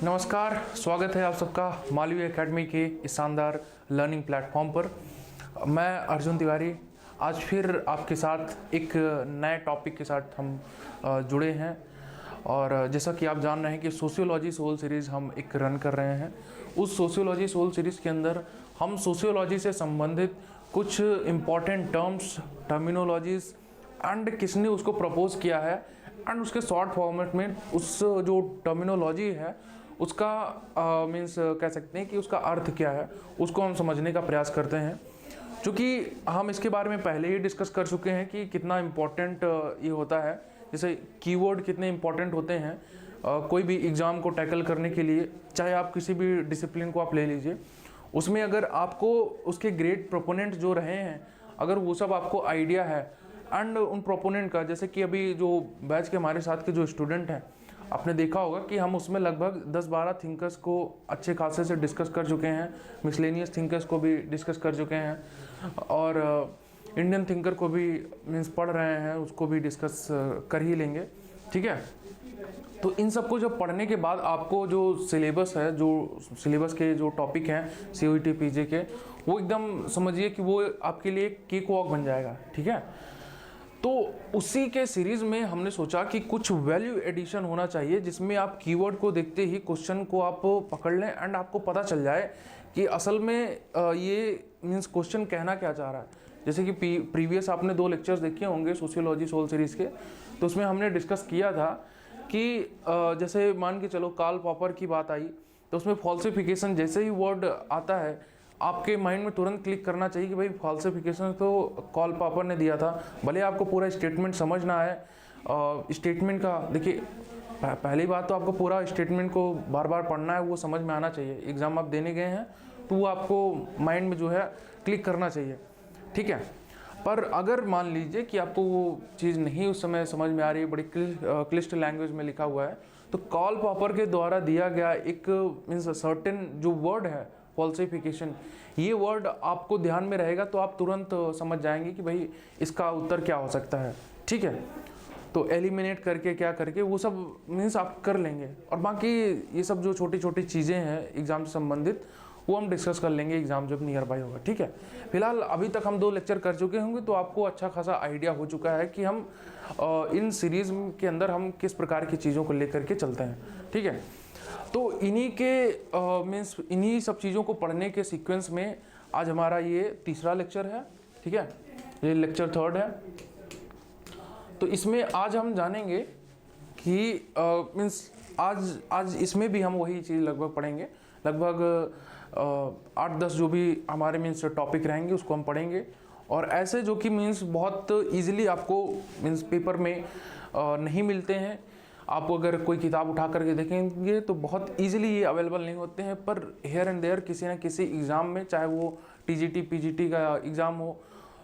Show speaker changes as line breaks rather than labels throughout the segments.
नमस्कार, स्वागत है आप सबका मालवी एकेडमी के इस शानदार लर्निंग प्लेटफॉर्म पर। मैं अर्जुन तिवारी आज फिर आपके साथ एक नए टॉपिक के साथ हम जुड़े हैं। और जैसा कि आप जान रहे हैं कि सोशियोलॉजी सोल सीरीज़ हम एक रन कर रहे हैं। उस सोशियोलॉजी सोल सीरीज़ के अंदर हम सोशियोलॉजी से संबंधित कुछ इम्पॉर्टेंट टर्म्स, टर्मिनोलॉजीज़ एंड किसने उसको प्रपोज किया है एंड उसके शॉर्ट फॉर्मेट में उस जो टर्मिनोलॉजी है उसका मीन्स कह सकते हैं कि उसका अर्थ क्या है, उसको हम समझने का प्रयास करते हैं। क्योंकि हम इसके बारे में पहले ही डिस्कस कर चुके हैं कि कितना इम्पोर्टेंट ये होता है, जैसे कीवर्ड कितने इम्पोर्टेंट होते हैं कोई भी एग्ज़ाम को टैकल करने के लिए। चाहे आप किसी भी डिसिप्लिन को आप ले लीजिए, उसमें अगर आपको उसके ग्रेट प्रोपोनेंट जो रहे हैं अगर वो सब आपको आइडिया है एंड उन प्रोपोनेंट का, जैसे कि अभी जो बैच के हमारे साथ के जो स्टूडेंट हैं आपने देखा होगा कि हम उसमें लगभग 10-12 थिंकर्स को अच्छे खासे से डिस्कस कर चुके हैं, मिसलेनियस थिंकर्स को भी डिस्कस कर चुके हैं और इंडियन थिंकर को भी मीन्स पढ़ रहे हैं, उसको भी डिस्कस कर ही लेंगे। ठीक है, तो इन सबको जब पढ़ने के बाद आपको जो सिलेबस है, जो सिलेबस के जो टॉपिक हैं CUET PG के, वो एकदम समझिए कि वो आपके लिए एक केक वॉक बन जाएगा। ठीक है, तो उसी के सीरीज़ में हमने सोचा कि कुछ वैल्यू एडिशन होना चाहिए जिसमें आप कीवर्ड को देखते ही क्वेश्चन को आप पकड़ लें एंड आपको पता चल जाए कि असल में ये मीन्स क्वेश्चन कहना क्या चाह रहा है। जैसे कि प्रीवियस आपने 2 लेक्चर्स देखे होंगे सोशियोलॉजी सोल सीरीज़ के, तो उसमें हमने डिस्कस किया था कि जैसे मान के चलो कार्ल पॉपर की बात आई, तो उसमें फॉल्सिफिकेशन जैसे ही वर्ड आता है आपके माइंड में तुरंत क्लिक करना चाहिए कि भाई फॉल्सिफिकेशन तो कार्ल पॉपर ने दिया था। भले आपको पूरा स्टेटमेंट समझना है, स्टेटमेंट का देखिए पहली बात तो आपको पूरा स्टेटमेंट को बार बार पढ़ना है, वो समझ में आना चाहिए। एग्ज़ाम आप देने गए हैं तो वो आपको माइंड में जो है क्लिक करना चाहिए। ठीक है, पर अगर मान लीजिए कि आपको वो चीज़ नहीं उस समय समझ में आ रही है, बड़ी क्लिष्ट लैंग्वेज में लिखा हुआ है, तो कार्ल पॉपर के द्वारा दिया गया एक मीन्स सर्टेन जो वर्ड है फॉल्सिफिकेशन, ये वर्ड आपको ध्यान में रहेगा तो आप तुरंत समझ जाएंगे कि भाई इसका उत्तर क्या हो सकता है। ठीक है, तो एलिमिनेट करके क्या करके वो सब मीन्स आप कर लेंगे, और बाकी ये सब जो छोटी छोटी चीज़ें हैं एग्ज़ाम से संबंधित वो हम डिस्कस कर लेंगे एग्ज़ाम जब नियर बाय होगा। ठीक है, फिलहाल अभी तक हम 2 लेक्चर कर चुके होंगे तो आपको अच्छा खासा आइडिया हो चुका है कि हम इन सीरीज़ के अंदर हम किस प्रकार की चीज़ों को लेकर के चलते हैं। ठीक है, तो इन्हीं के मीन्स इन्हीं सब चीज़ों को पढ़ने के सीक्वेंस में आज हमारा ये तीसरा लेक्चर है। ठीक है, ये लेक्चर 3rd है। तो इसमें आज हम जानेंगे कि मीन्स आज इसमें भी हम वही चीज़ लगभग पढ़ेंगे, लगभग 8-10 जो भी हमारे मीन्स टॉपिक रहेंगे उसको हम पढ़ेंगे। और ऐसे जो कि मीन्स बहुत ईजिली आपको मीन्स पेपर में नहीं मिलते हैं, आप अगर कोई किताब उठा करके देखेंगे तो बहुत ईजिली ये अवेलेबल नहीं होते हैं, पर हेयर एंड देयर किसी न किसी एग्ज़ाम में, चाहे वो TGT PGT का एग्ज़ाम हो,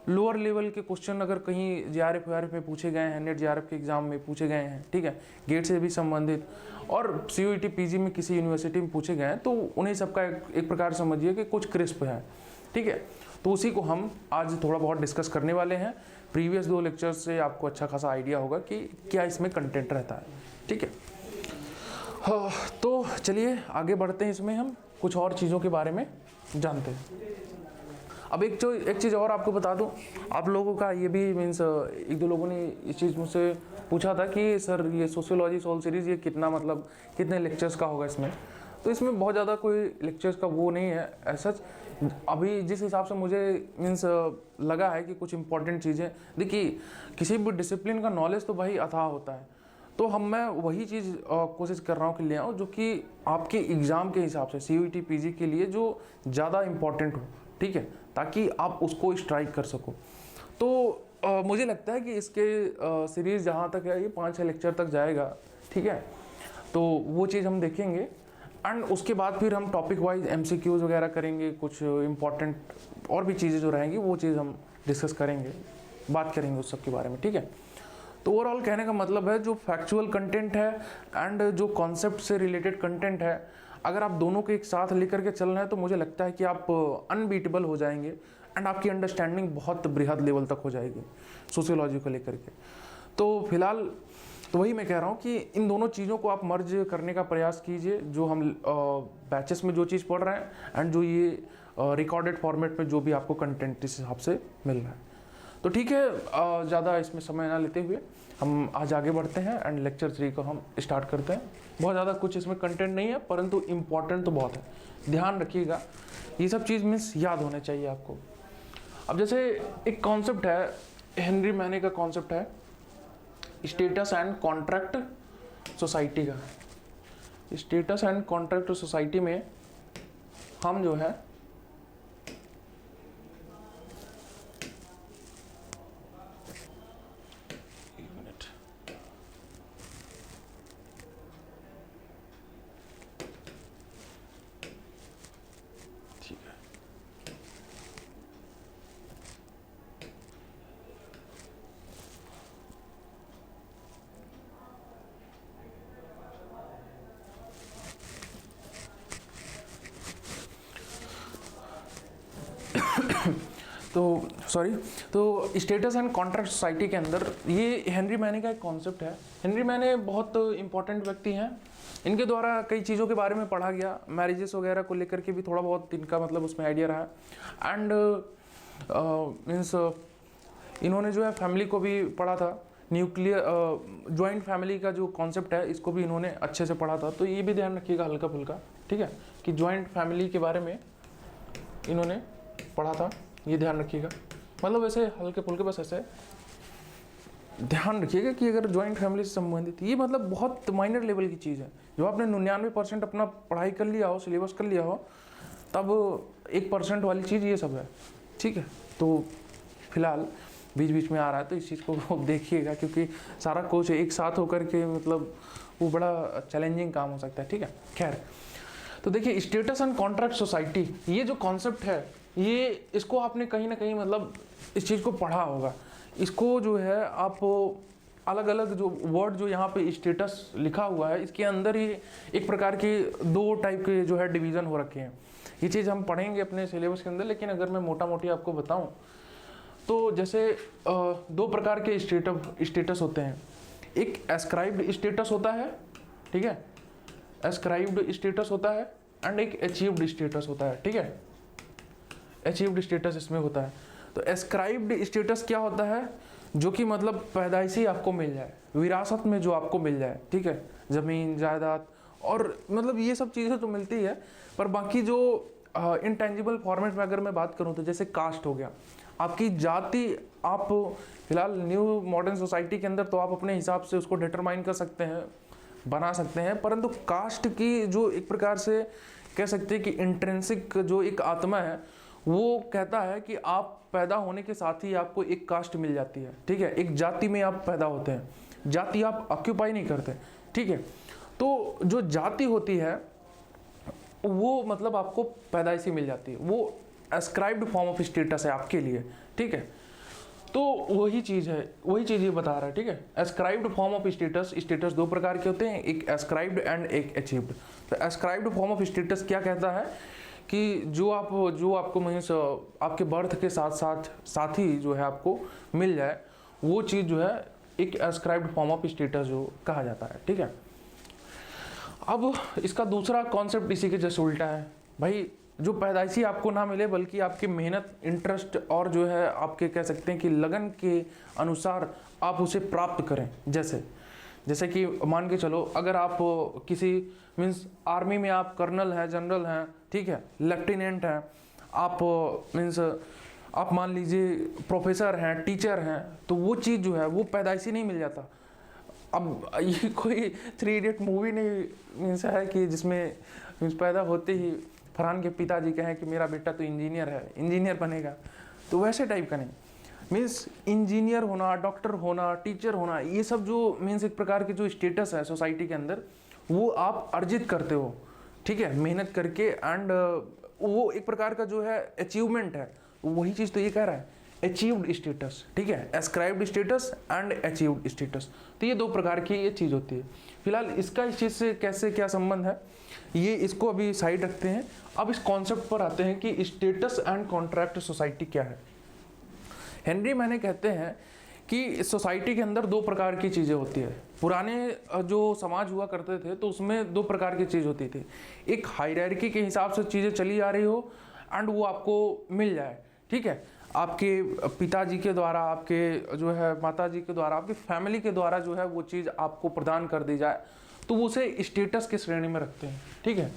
लोअर लेवल के क्वेश्चन अगर कहीं JRF WRF में पूछे गए हैं, नेट JRF के एग्ज़ाम में पूछे गए हैं, ठीक है, गेट से भी संबंधित, और CUET PG में किसी यूनिवर्सिटी में पूछे गए हैं, तो उन्हें सबका एक प्रकार समझिए कि कुछ क्रिस्प है। ठीक है, तो उसी को हम आज थोड़ा बहुत डिस्कस करने वाले हैं। प्रीवियस 2 लेक्चर्स से आपको अच्छा खासा आइडिया होगा कि क्या इसमें कंटेंट रहता है। ठीक है, हाँ, तो चलिए आगे बढ़ते हैं। इसमें हम कुछ और चीज़ों के बारे में जानते हैं। अब एक चीज़ और आपको बता दूं, आप लोगों का ये भी मीन्स 1-2 लोगों ने इस चीज़ मुझसे पूछा था कि सर ये सोशियोलॉजी सोल सीरीज़ ये कितना मतलब कितने लेक्चर्स का होगा इसमें। तो इसमें बहुत ज़्यादा कोई लेक्चर्स का वो नहीं है ऐसा। अभी जिस हिसाब से मुझे मीन्स लगा है कि कुछ इंपॉर्टेंट चीज़ें, देखिए किसी भी डिसिप्लिन का नॉलेज तो भाई अथाह होता है, तो मैं वही चीज़ कोशिश कर रहा हूँ कि ले आऊँ जो कि आपके एग्ज़ाम के हिसाब से CUET PG के लिए जो ज़्यादा इम्पॉर्टेंट हो। ठीक है, ताकि आप उसको स्ट्राइक कर सको। तो मुझे लगता है कि इसके सीरीज़ जहाँ तक है ये 5-6 लेक्चर तक जाएगा। ठीक है, तो वो चीज़ हम देखेंगे एंड उसके बाद फिर हम टॉपिक वाइज MCQs वगैरह करेंगे, कुछ इम्पॉर्टेंट और भी चीज़ें जो रहेंगी वो चीज़ हम डिस्कस करेंगे, बात करेंगे उस सब के बारे में। ठीक है, तो ओवरऑल कहने का मतलब है जो फैक्चुअल कंटेंट है एंड जो कॉन्सेप्ट से रिलेटेड कंटेंट है, अगर आप दोनों को एक साथ लेकर के चल रहे हैं तो मुझे लगता है कि आप अनबीटेबल हो जाएंगे एंड आपकी अंडरस्टैंडिंग बहुत बृहद लेवल तक हो जाएगी सोशियोलॉजी को लेकर के। तो फिलहाल तो वही मैं कह रहा हूँ कि इन दोनों चीज़ों को आप मर्ज करने का प्रयास कीजिए, जो हम बैचेस में जो चीज़ पढ़ रहे हैं एंड जो ये रिकॉर्डेड फॉर्मेट में जो भी आपको कंटेंट इस हिसाब से मिल रहा है। तो ठीक है, ज़्यादा इसमें समय ना लेते हुए हम आज आगे बढ़ते हैं एंड लेक्चर 3 को हम स्टार्ट करते हैं। बहुत ज़्यादा कुछ इसमें कंटेंट नहीं है, परंतु इम्पॉर्टेंट तो बहुत है, ध्यान रखिएगा। ये सब चीज़ मीन्स याद होने चाहिए आपको। अब जैसे एक कॉन्सेप्ट है, हेनरी मैने का कॉन्सेप्ट है स्टेटस एंड कॉन्ट्रैक्ट सोसाइटी का। स्टेटस एंड कॉन्ट्रैक्ट सोसाइटी में हम जो है तो स्टेटस एंड कॉन्ट्रैक्ट सोसाइटी के अंदर ये हेनरी मैने का एक कॉन्सेप्ट है। हेनरी मैने बहुत इंपॉर्टेंट व्यक्ति हैं, इनके द्वारा कई चीज़ों के बारे में पढ़ा गया, मैरिजेस वगैरह को लेकर के भी थोड़ा बहुत इनका मतलब उसमें आइडिया रहा। एंड मीन्स इन्होंने जो है फैमिली को भी पढ़ा था, न्यूक्लियर जॉइंट फैमिली का जो कॉन्सेप्ट है इसको भी इन्होंने अच्छे से पढ़ा था। तो ये भी ध्यान रखिएगा हल्का फुल्का, ठीक है, कि जॉइंट फैमिली के बारे में इन्होंने पढ़ा था, ये ध्यान रखिएगा। मतलब ऐसे हल्के फुल्के बस ऐसे ध्यान रखिएगा कि अगर जॉइंट फैमिली से संबंधित, ये मतलब बहुत माइनर लेवल की चीज़ है। जो आपने 99% अपना पढ़ाई कर लिया हो, सिलेबस कर लिया हो, तब 1% वाली चीज़ ये सब है, ठीक है। तो फिलहाल बीच बीच में आ रहा है तो इस चीज़ को देखिएगा, क्योंकि सारा कोर्स एक साथ होकर के मतलब वो बड़ा चैलेंजिंग काम हो सकता है, ठीक है। खैर, तो देखिए स्टेटस एंड कॉन्ट्रैक्ट सोसाइटी, ये जो कॉन्सेप्ट है, ये इसको आपने कहीं ना कहीं मतलब इस चीज़ को पढ़ा होगा। इसको जो है आप अलग अलग जो वर्ड जो यहाँ पे स्टेटस लिखा हुआ है, इसके अंदर ही एक प्रकार के 2 टाइप के जो है डिवीज़न हो रखे हैं। ये चीज़ हम पढ़ेंगे अपने सिलेबस के अंदर, लेकिन अगर मैं मोटा मोटी आपको बताऊं तो जैसे 2 प्रकार के स्टेटस होते हैं। एक एस्क्राइब्ड स्टेटस होता है, ठीक है, एस्क्राइब्ड स्टेटस होता है, एंड एक अचीव्ड स्टेटस होता है, ठीक है। अचीव्ड स्टेटस इसमें होता है। तो एस्क्राइब्ड स्टेटस क्या होता है, जो कि मतलब पैदाइशी आपको मिल जाए, विरासत में जो आपको मिल जाए, ठीक है, ज़मीन जायदाद और मतलब ये सब चीज़ें तो मिलती है। पर बाकी जो इंटेंजिबल फॉर्मेट में अगर मैं बात करूँ तो जैसे कास्ट हो गया, आपकी जाति, आप फिलहाल न्यू मॉडर्न सोसाइटी के अंदर तो आप अपने हिसाब से उसको डिटरमाइन कर सकते हैं, बना सकते हैं, परंतु कास्ट की जो एक प्रकार से कह सकते हैं कि इंट्रिंसिक जो एक आत्मा है, वो कहता है कि आप पैदा होने के साथ ही आपको एक कास्ट मिल जाती है, ठीक है, एक जाति में आप पैदा होते हैं, जाति आप ऑक्यूपाई नहीं करते, ठीक है। तो जो जाति होती है वो मतलब आपको पैदाइशी मिल जाती है, वो एस्क्राइब्ड फॉर्म ऑफ स्टेटस है आपके लिए, ठीक है। तो वही चीज़ है, वही चीज़ ये बता रहा है, ठीक है। एस्क्राइब्ड फॉर्म ऑफ स्टेटस 2 प्रकार के होते हैं, एक एस्क्राइब्ड एंड एक अचीव्ड। तो एस्क्राइब्ड फॉर्म ऑफ स्टेटस क्या कहता है कि जो आपको मीन्स आपके बर्थ के साथ ही जो है आपको मिल जाए, वो चीज़ जो है एक एस्क्राइब्ड फॉर्म ऑफ स्टेटस जो कहा जाता है, ठीक है। अब इसका दूसरा कॉन्सेप्ट इसी के जैसे उल्टा है भाई, जो पैदाइशी आपको ना मिले बल्कि आपकी मेहनत, इंटरेस्ट और जो है आपके कह सकते हैं कि लगन के अनुसार आप उसे प्राप्त करें। जैसे कि मान के चलो, अगर आप किसी मीन्स आर्मी में आप कर्नल हैं, जनरल हैं, ठीक है, लेफ्टिनेंट हैं, आप मीन्स आप मान लीजिए प्रोफेसर हैं, टीचर हैं, तो वो चीज़ जो है वो पैदाइशी नहीं मिल जाता। अब ये कोई 3 इडियट मूवी नहीं मीन्स है कि जिसमें मीन्स पैदा होते ही फरहान के पिताजी कहें कि मेरा बेटा तो इंजीनियर है, इंजीनियर बनेगा, तो वैसे टाइप का नहीं। मीन्स इंजीनियर होना, डॉक्टर होना, टीचर होना, ये सब जो मीन्स एक प्रकार के जो स्टेटस है सोसाइटी के अंदर, वो आप अर्जित करते हो, ठीक है, मेहनत करके, एंड वो एक प्रकार का जो है अचीवमेंट है। वही चीज़ तो ये कह रहा है, अचीव्ड स्टेटस, ठीक है, ascribed status and achieved status. तो ये 2 प्रकार की ये चीज़ होती है। फिलहाल इसका इस चीज़ से कैसे क्या संबंध है, ये इसको अभी साइड रखते हैं। अब इस कॉन्सेप्ट पर आते हैं कि स्टेटस एंड कॉन्ट्रैक्ट सोसाइटी क्या है। हेनरी मैने कहते हैं कि सोसाइटी के अंदर दो प्रकार की चीज़ें होती है। पुराने जो समाज हुआ करते थे तो उसमें दो प्रकार की चीज़ होती थी, एक हायरार्की के हिसाब से चीज़ें चली आ रही हो एंड वो आपको मिल जाए, ठीक है, आपके पिताजी के द्वारा, आपके जो है माताजी के द्वारा, आपकी फैमिली के द्वारा जो है वो चीज़ आपको प्रदान कर दी जाए, तो वो उसे स्टेटस की श्रेणी में रखते हैं, ठीक है।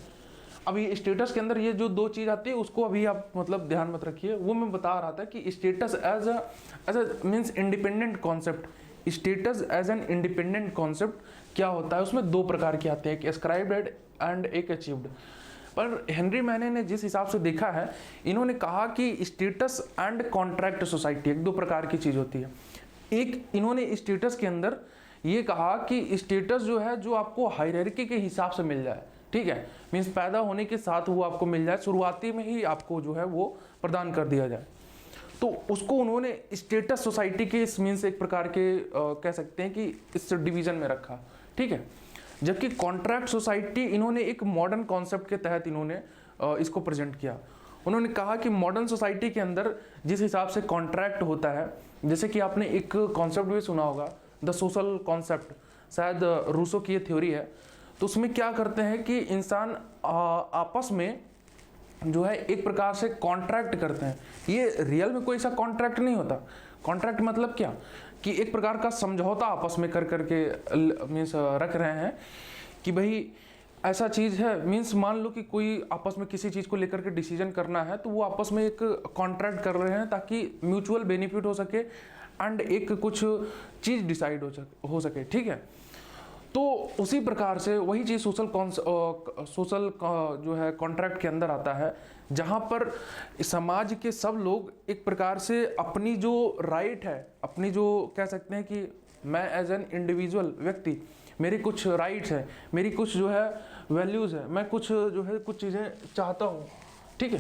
अभी स्टेटस के अंदर ये जो दो चीज़ आती है उसको अभी आप मतलब ध्यान मत रखिए, वो मैं बता रहा था कि status as a means independent concept, status as an independent concept क्या होता है, उसमें दो प्रकार के आते हैं, एक एस्क्राइब्ड एंड एक अचीव्ड। पर हेनरी मैने ने जिस हिसाब से देखा है, इन्होंने कहा कि स्टेटस एंड कॉन्ट्रैक्ट सोसाइटी एक दो प्रकार की चीज़ होती है। एक इन्होंने स्टेटस के अंदर ये कहा कि स्टेटस जो है जो आपको हायरार्की के हिसाब से मिल जाए, ठीक है, मीन्स पैदा होने के साथ वो आपको मिल जाए, शुरुआती में ही आपको जो है वो प्रदान कर दिया जाए, तो उसको उन्होंने स्टेटस सोसाइटी के इस मीन्स एक प्रकार के कह सकते हैं कि इस डिवीजन में रखा, ठीक है। जबकि कॉन्ट्रैक्ट सोसाइटी इन्होंने एक मॉडर्न कॉन्सेप्ट के तहत इन्होंने इसको प्रेजेंट किया। उन्होंने कहा कि मॉडर्न सोसाइटी के अंदर जिस हिसाब से कॉन्ट्रैक्ट होता है, जैसे कि आपने एक कॉन्सेप्ट भी सुना होगा द सोशल कॉन्सेप्ट, शायद रूसो की ये थ्योरी है, तो उसमें क्या करते हैं कि इंसान आपस में जो है एक प्रकार से कॉन्ट्रैक्ट करते हैं। ये रियल में कोई सा कॉन्ट्रैक्ट नहीं होता, कॉन्ट्रैक्ट मतलब क्या कि एक प्रकार का समझौता आपस में कर करके मीन्स रख रहे हैं कि भाई ऐसा चीज़ है, मीन्स मान लो कि कोई आपस में किसी चीज़ को लेकर के डिसीजन करना है, तो वो आपस में एक कॉन्ट्रैक्ट कर रहे हैं ताकि म्यूचुअल बेनिफिट हो सके एंड एक कुछ चीज़ डिसाइड हो सके, ठीक है। तो उसी प्रकार से वही चीज़ सोशल जो है कॉन्ट्रैक्ट के अंदर आता है, जहाँ पर समाज के सब लोग एक प्रकार से अपनी जो राइट है, अपनी जो कह सकते हैं कि मैं एज एन इंडिविजुअल व्यक्ति, मेरी कुछ राइट्स है, मेरी कुछ जो है वैल्यूज़ है, मैं कुछ जो है कुछ चीज़ें चाहता हूँ, ठीक है।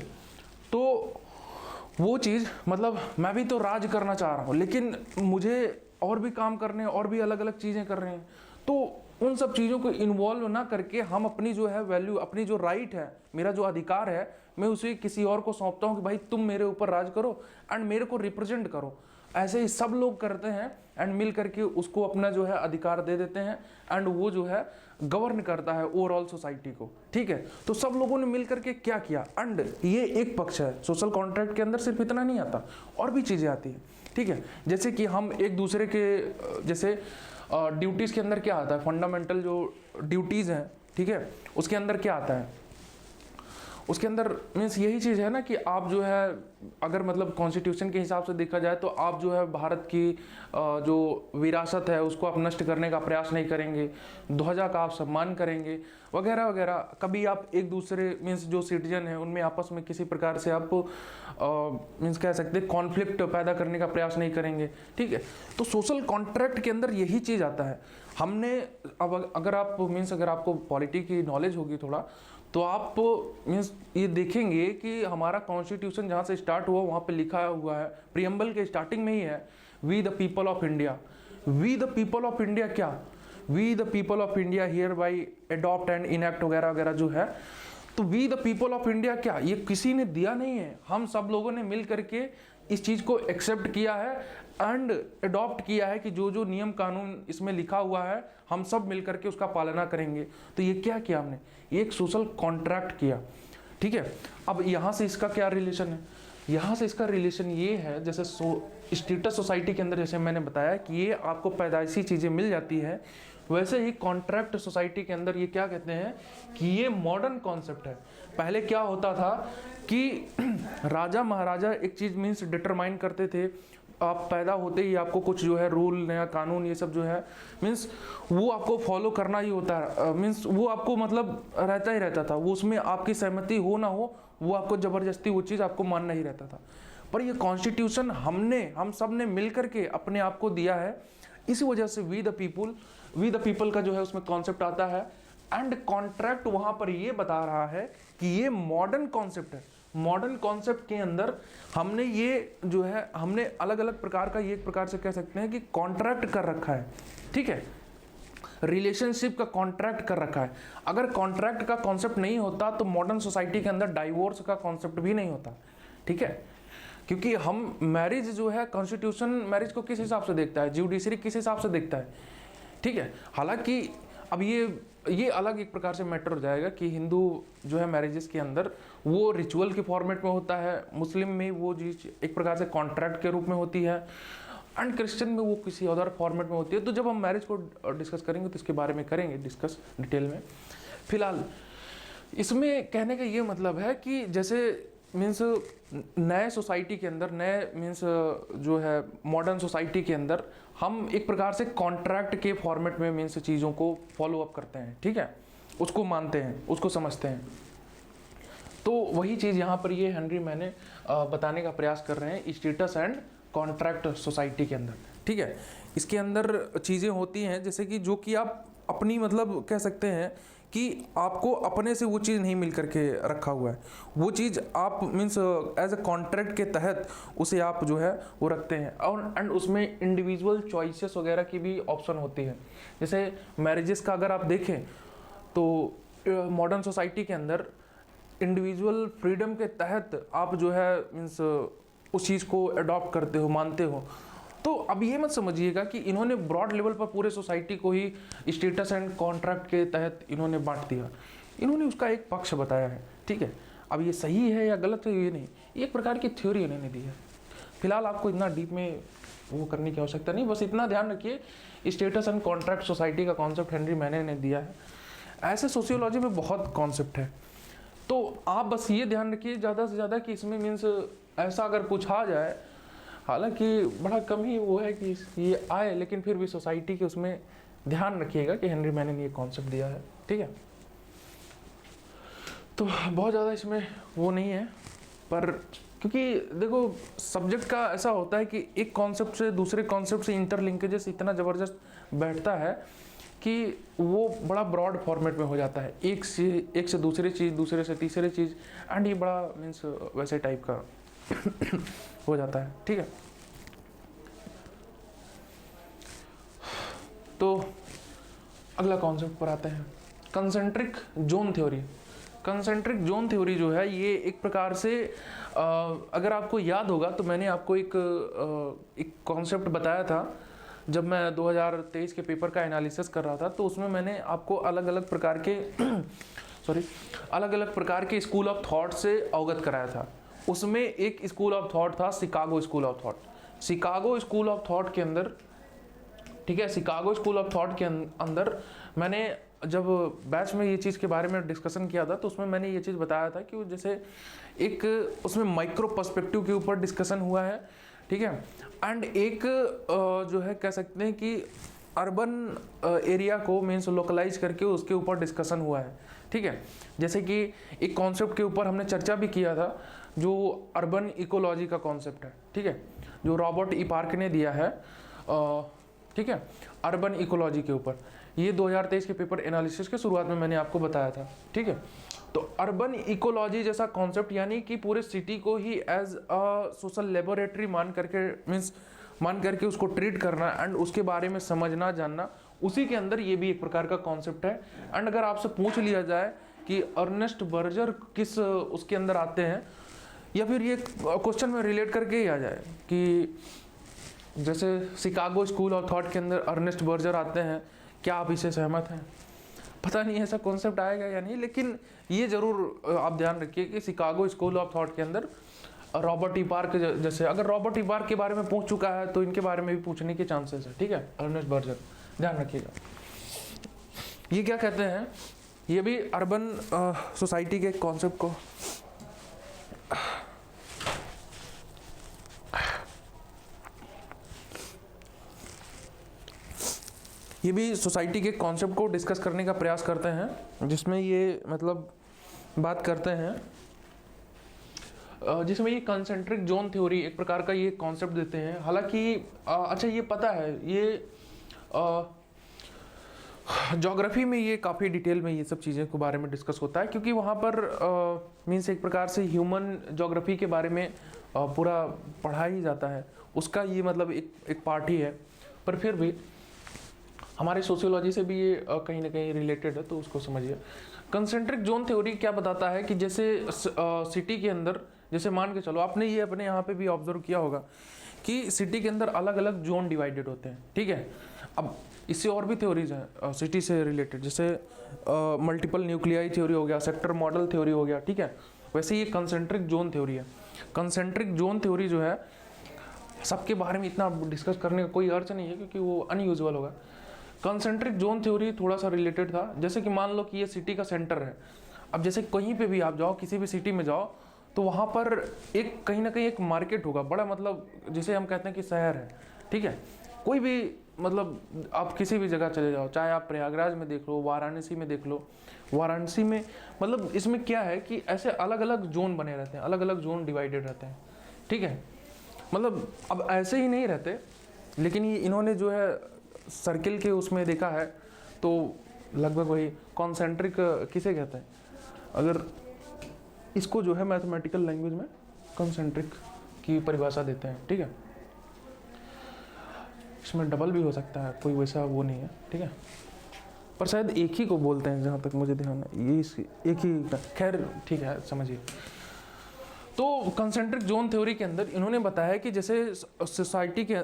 तो वो चीज़ मतलब मैं भी तो राज करना चाह रहा हूँ, लेकिन मुझे और भी काम करने हैं, और भी अलग अलग चीज़ें कर रहे हैं, तो उन सब चीज़ों को इन्वॉल्व ना करके हम अपनी जो है वैल्यू, अपनी जो राइट है, मेरा जो अधिकार है, मैं उसे किसी और को सौंपता हूँ कि भाई तुम मेरे ऊपर राज करो एंड मेरे को रिप्रेजेंट करो। ऐसे ही सब लोग करते हैं एंड मिल करके उसको अपना जो है अधिकार दे देते हैं एंड वो जो है गवर्न करता है ओवरऑल सोसाइटी को, ठीक है। तो सब लोगों ने मिल करके क्या किया, एंड ये एक पक्ष है। सोशल कॉन्ट्रैक्ट के अंदर सिर्फ इतना नहीं आता, और भी चीज़ें आती हैं, ठीक है। जैसे कि हम एक दूसरे के जैसे ड्यूटीज़ के अंदर क्या आता है, फंडामेंटल जो ड्यूटीज़ हैं, ठीक है, उसके अंदर क्या आता है, उसके अंदर मीन्स यही चीज़ है ना कि आप जो है अगर मतलब कॉन्स्टिट्यूशन के हिसाब से देखा जाए तो आप जो है भारत की जो विरासत है उसको आप नष्ट करने का प्रयास नहीं करेंगे, ध्वजा का आप सम्मान करेंगे वगैरह वगैरह। कभी आप एक दूसरे मीन्स जो सिटीजन है उनमें आपस में किसी प्रकार से आप मीन्स कह सकते हैं कॉन्फ्लिक्ट पैदा करने का प्रयास नहीं करेंगे, ठीक है। तो सोशल कॉन्ट्रैक्ट के अंदर यही चीज़ आता है। हमने अब अगर आप मीन्स अगर आपको पॉलिटी की नॉलेज होगी थोड़ा, तो आप मीन्स ये देखेंगे कि हमारा कॉन्स्टिट्यूशन जहाँ से स्टार्ट हुआ वहाँ पे लिखा हुआ है, प्रियम्बल के स्टार्टिंग में ही है, we the people of India. We the people of India क्या, we the people of India hereby adopt and enact वगैरह वगैरह जो है, तो we the people of India क्या, ये किसी ने दिया नहीं है, हम सब लोगों ने मिल करके इस चीज़ को एक्सेप्ट किया है एंड अडॉप्ट किया है कि जो जो नियम कानून इसमें लिखा हुआ है हम सब मिल करके उसका पालना करेंगे। तो ये क्या किया हमने, ये एक सोशल कॉन्ट्रैक्ट किया, ठीक है। अब यहाँ से इसका क्या रिलेशन है, यहाँ से इसका रिलेशन ये है जैसे स्टेटस सोसाइटी के अंदर जैसे मैंने बताया कि ये आपको पैदाइशी चीज़ें मिल जाती है, वैसे ही कॉन्ट्रैक्ट सोसाइटी के अंदर ये क्या कहते हैं कि ये मॉडर्न कॉन्सेप्ट है। पहले क्या होता था कि राजा महाराजा एक चीज़ मीन्स डिटरमाइन करते थे, आप पैदा होते ही आपको कुछ जो है रूल नया कानून ये सब जो है मीन्स वो आपको फॉलो करना ही होता है, मीन्स वो आपको मतलब रहता ही रहता था, वो उसमें आपकी सहमति हो ना हो वो आपको ज़बरदस्ती वो चीज़ आपको मानना ही रहता था। पर ये कॉन्स्टिट्यूशन हम सब ने मिल करके अपने आप को दिया है, इसी वजह से वी द पीपल का जो है उसमें कॉन्सेप्ट आता है। एंड कॉन्ट्रैक्ट वहाँ पर ये बता रहा है कि ये मॉडर्न कॉन्सेप्ट है। मॉडर्न कॉन्सेप्ट के अंदर हमने ये जो है हमने अलग अलग प्रकार का ये एक प्रकार से कह सकते हैं कि कॉन्ट्रैक्ट कर रखा है, ठीक है, रिलेशनशिप का कॉन्ट्रैक्ट कर रखा है। अगर कॉन्ट्रैक्ट का कॉन्सेप्ट नहीं होता तो मॉडर्न सोसाइटी के अंदर डाइवोर्स का कॉन्सेप्ट भी नहीं होता, ठीक है। क्योंकि हम मैरिज जो है, कॉन्स्टिट्यूशन मैरिज को किस हिसाब से देखता है, जुडिशरी किस हिसाब से देखता है, ठीक है। हालांकि अब ये अलग एक प्रकार से मैटर हो जाएगा कि हिंदू जो है मैरिजेस के अंदर वो रिचुअल के फॉर्मेट में होता है, मुस्लिम में वो चीज़ एक प्रकार से कॉन्ट्रैक्ट के रूप में होती है, एंड क्रिश्चियन में वो किसी अदर फॉर्मेट में होती है। तो जब हम मैरिज को डिस्कस करेंगे तो इसके बारे में करेंगे डिस्कस डिटेल में। फिलहाल इसमें कहने का ये मतलब है कि जैसे मीन्स नए सोसाइटी के अंदर, नए मीन्स जो है मॉडर्न सोसाइटी के अंदर हम एक प्रकार से कॉन्ट्रैक्ट के फॉर्मेट में मीन्स चीज़ों को फॉलो अप करते हैं, ठीक है, उसको मानते हैं, उसको समझते हैं। तो वही चीज़ यहाँ पर ये हेनरी मैने बताने का प्रयास कर रहे हैं स्टेटस एंड कॉन्ट्रैक्ट सोसाइटी के अंदर, ठीक है। इसके अंदर चीज़ें होती हैं जैसे कि जो कि आप अपनी मतलब कह सकते हैं कि आपको अपने से वो चीज़ नहीं मिल करके रखा हुआ है, वो चीज़ आप मीन्स एज अ कॉन्ट्रैक्ट के तहत उसे आप जो है वो रखते हैं। और एंड उसमें इंडिविजुअल चॉइसेस वगैरह की भी ऑप्शन होती है। जैसे मैरिजेस का अगर आप देखें तो मॉडर्न सोसाइटी के अंदर इंडिविजुअल फ्रीडम के तहत आप जो है मीन्स उस चीज़ को अडॉप्ट करते हो, मानते हो। तो अब ये मत समझिएगा कि इन्होंने ब्रॉड लेवल पर पूरे सोसाइटी को ही स्टेटस एंड कॉन्ट्रैक्ट के तहत इन्होंने बांट दिया, इन्होंने उसका एक पक्ष बताया है, ठीक है। अब ये सही है या गलत है ये नहीं, एक प्रकार की थ्योरी इन्होंने दी है। फिलहाल आपको इतना डीप में वो करने की आवश्यकता नहीं, बस इतना ध्यान रखिए स्टेटस एंड कॉन्ट्रैक्ट सोसाइटी का कॉन्सेप्ट हेनरी मैने ने दिया है। ऐसे सोशियोलॉजी में बहुत कॉन्सेप्ट है, तो आप बस ये ध्यान रखिए ज़्यादा से ज़्यादा कि इसमें मीन्स ऐसा अगर पूछा जाए, हालांकि बड़ा कम ही वो है कि ये आए, लेकिन फिर भी सोसाइटी के उसमें ध्यान रखिएगा कि हेनरी मैने ने ये कॉन्सेप्ट दिया है, ठीक है। तो बहुत ज़्यादा इसमें वो नहीं है, पर क्योंकि देखो सब्जेक्ट का ऐसा होता है कि एक कॉन्सेप्ट से दूसरे कॉन्सेप्ट से इंटरलिंकेजेस इतना ज़बरदस्त बैठता है कि वो बड़ा ब्रॉड फॉर्मेट में हो जाता है, एक से दूसरी चीज़, दूसरे से तीसरी चीज़, एंड ये बड़ा मीन्स वैसे टाइप का हो जाता है, ठीक है। तो अगला कॉन्सेप्ट पर आते हैं, concentric zone theory. Concentric zone theory जो है ये एक प्रकार से अगर आपको याद होगा तो मैंने आपको एक कॉन्सेप्ट बताया था जब मैं 2023 के पेपर का एनालिसिस कर रहा था। तो उसमें मैंने आपको अलग अलग प्रकार के स्कूल ऑफ थॉट से अवगत कराया था। उसमें एक स्कूल ऑफ थॉट था Chicago school of thought. Chicago school of thought के अंदर, ठीक है, शिकागो स्कूल ऑफ थॉट के अंदर मैंने जब बैच में ये चीज़ के बारे में डिस्कशन किया था तो उसमें मैंने ये चीज़ बताया था कि जैसे एक उसमें माइक्रो पर्सपेक्टिव के ऊपर डिस्कशन हुआ है, ठीक है, एंड एक जो है कह सकते हैं कि अर्बन एरिया को मीन्स लोकलाइज करके उसके ऊपर डिस्कशन हुआ है, ठीक है। जैसे कि एक कॉन्सेप्ट के ऊपर हमने चर्चा भी किया था जो अर्बन इकोलॉजी का कॉन्सेप्ट है, ठीक है, जो रॉबर्ट ई पार्क ने दिया है, ठीक है, अर्बन इकोलॉजी के ऊपर। ये 2023 के पेपर एनालिसिस के शुरुआत में मैंने आपको बताया था, ठीक है। तो अर्बन इकोलॉजी जैसा कॉन्सेप्ट यानी कि पूरे सिटी को ही एज अ सोशल लेबोरेटरी मान करके उसको ट्रीट करना एंड उसके बारे में समझना जानना, उसी के अंदर ये भी एक प्रकार का कॉन्सेप्ट है। एंड अगर आपसे पूछ लिया जाए कि अर्नेस्ट बर्जर किस उसके अंदर आते हैं, या फिर ये क्वेश्चन में रिलेट करके ही आ जाए कि जैसे शिकागो स्कूल ऑफ थॉट के अंदर अर्नेस्ट बर्जर आते हैं, क्या आप इससे सहमत हैं? पता नहीं ऐसा कॉन्सेप्ट आएगा या नहीं, लेकिन ये जरूर आप ध्यान रखिए कि शिकागो स्कूल ऑफ थॉट के अंदर रॉबर्ट ई पार्क जैसे, अगर रॉबर्ट ई पार्क के बारे में पूछ चुका है तो इनके बारे में भी पूछने के चांसेस है, ठीक है, अर्नेस्ट बर्जर, ध्यान रखिएगा। ये क्या कहते हैं, ये भी अर्बन सोसाइटी के कॉन्सेप्ट को ये भी सोसाइटी के कॉन्सेप्ट को डिस्कस करने का प्रयास करते हैं, जिसमें ये मतलब बात करते हैं, जिसमें ये कंसेंट्रिक जोन थ्योरी एक प्रकार का ये कॉन्सेप्ट देते हैं। हालांकि अच्छा ये पता है, ये ज्योग्राफी में ये काफ़ी डिटेल में ये सब चीज़ें के बारे में डिस्कस होता है, क्योंकि वहाँ पर मीन्स एक प्रकार से ह्यूमन ज्योग्राफी के बारे में पूरा पढ़ा ही जाता है, उसका ये मतलब एक पार्ट ही है। पर फिर भी हमारे सोशियोलॉजी से भी ये कहीं ना कहीं रिलेटेड है, तो उसको समझिए। कंसेंट्रिक जोन थ्योरी क्या बताता है कि जैसे सिटी के अंदर जैसे मान के चलो, आपने ये अपने यहाँ पे भी ऑब्जर्व किया होगा कि सिटी के अंदर अलग अलग जोन डिवाइडेड होते हैं, ठीक है। अब इससे और भी थ्योरीज हैं सिटी से रिलेटेड, जैसे मल्टीपल न्यूक्लियाई थ्योरी हो गया, सेक्टर मॉडल थ्योरी हो गया, ठीक है। वैसे ये कंसेंट्रिक जोन थ्योरी है। कंसेंट्रिक जोन थ्योरी जो है, सबके बारे में इतना डिस्कस करने का कोई अर्थ नहीं है क्योंकि वो अनयूजुअल होगा। कंसेंट्रिक जोन थ्योरी थोड़ा सा रिलेटेड था, जैसे कि मान लो कि ये सिटी का सेंटर है। अब जैसे कहीं पे भी आप जाओ, किसी भी सिटी में जाओ, तो वहाँ पर एक कहीं ना कहीं एक मार्केट होगा बड़ा, मतलब जिसे हम कहते हैं कि शहर है, ठीक है। कोई भी मतलब आप किसी भी जगह चले जाओ, चाहे आप प्रयागराज में देख लो, वाराणसी में देख लो। वाराणसी में मतलब इसमें क्या है कि ऐसे अलग अलग जोन बने रहते हैं, अलग अलग जोन डिवाइडेड रहते हैं, ठीक है। मतलब अब ऐसे ही नहीं रहते, लेकिन ये इन्होंने जो है सर्किल के उसमें देखा है, तो लगभग वही कॉन्सेंट्रिक किसे कहते हैं, अगर इसको जो है मैथमेटिकल लैंग्वेज में कॉन्सेंट्रिक की परिभाषा देते हैं, ठीक है। इसमें डबल भी हो सकता है, कोई वैसा वो नहीं है, ठीक है, पर शायद एक ही को बोलते हैं जहाँ तक मुझे ध्यान है, ये एक ही, खैर ठीक है, समझिए। तो कंसेंट्रिक जोन थ्योरी के अंदर इन्होंने बताया कि जैसे सोसाइटी के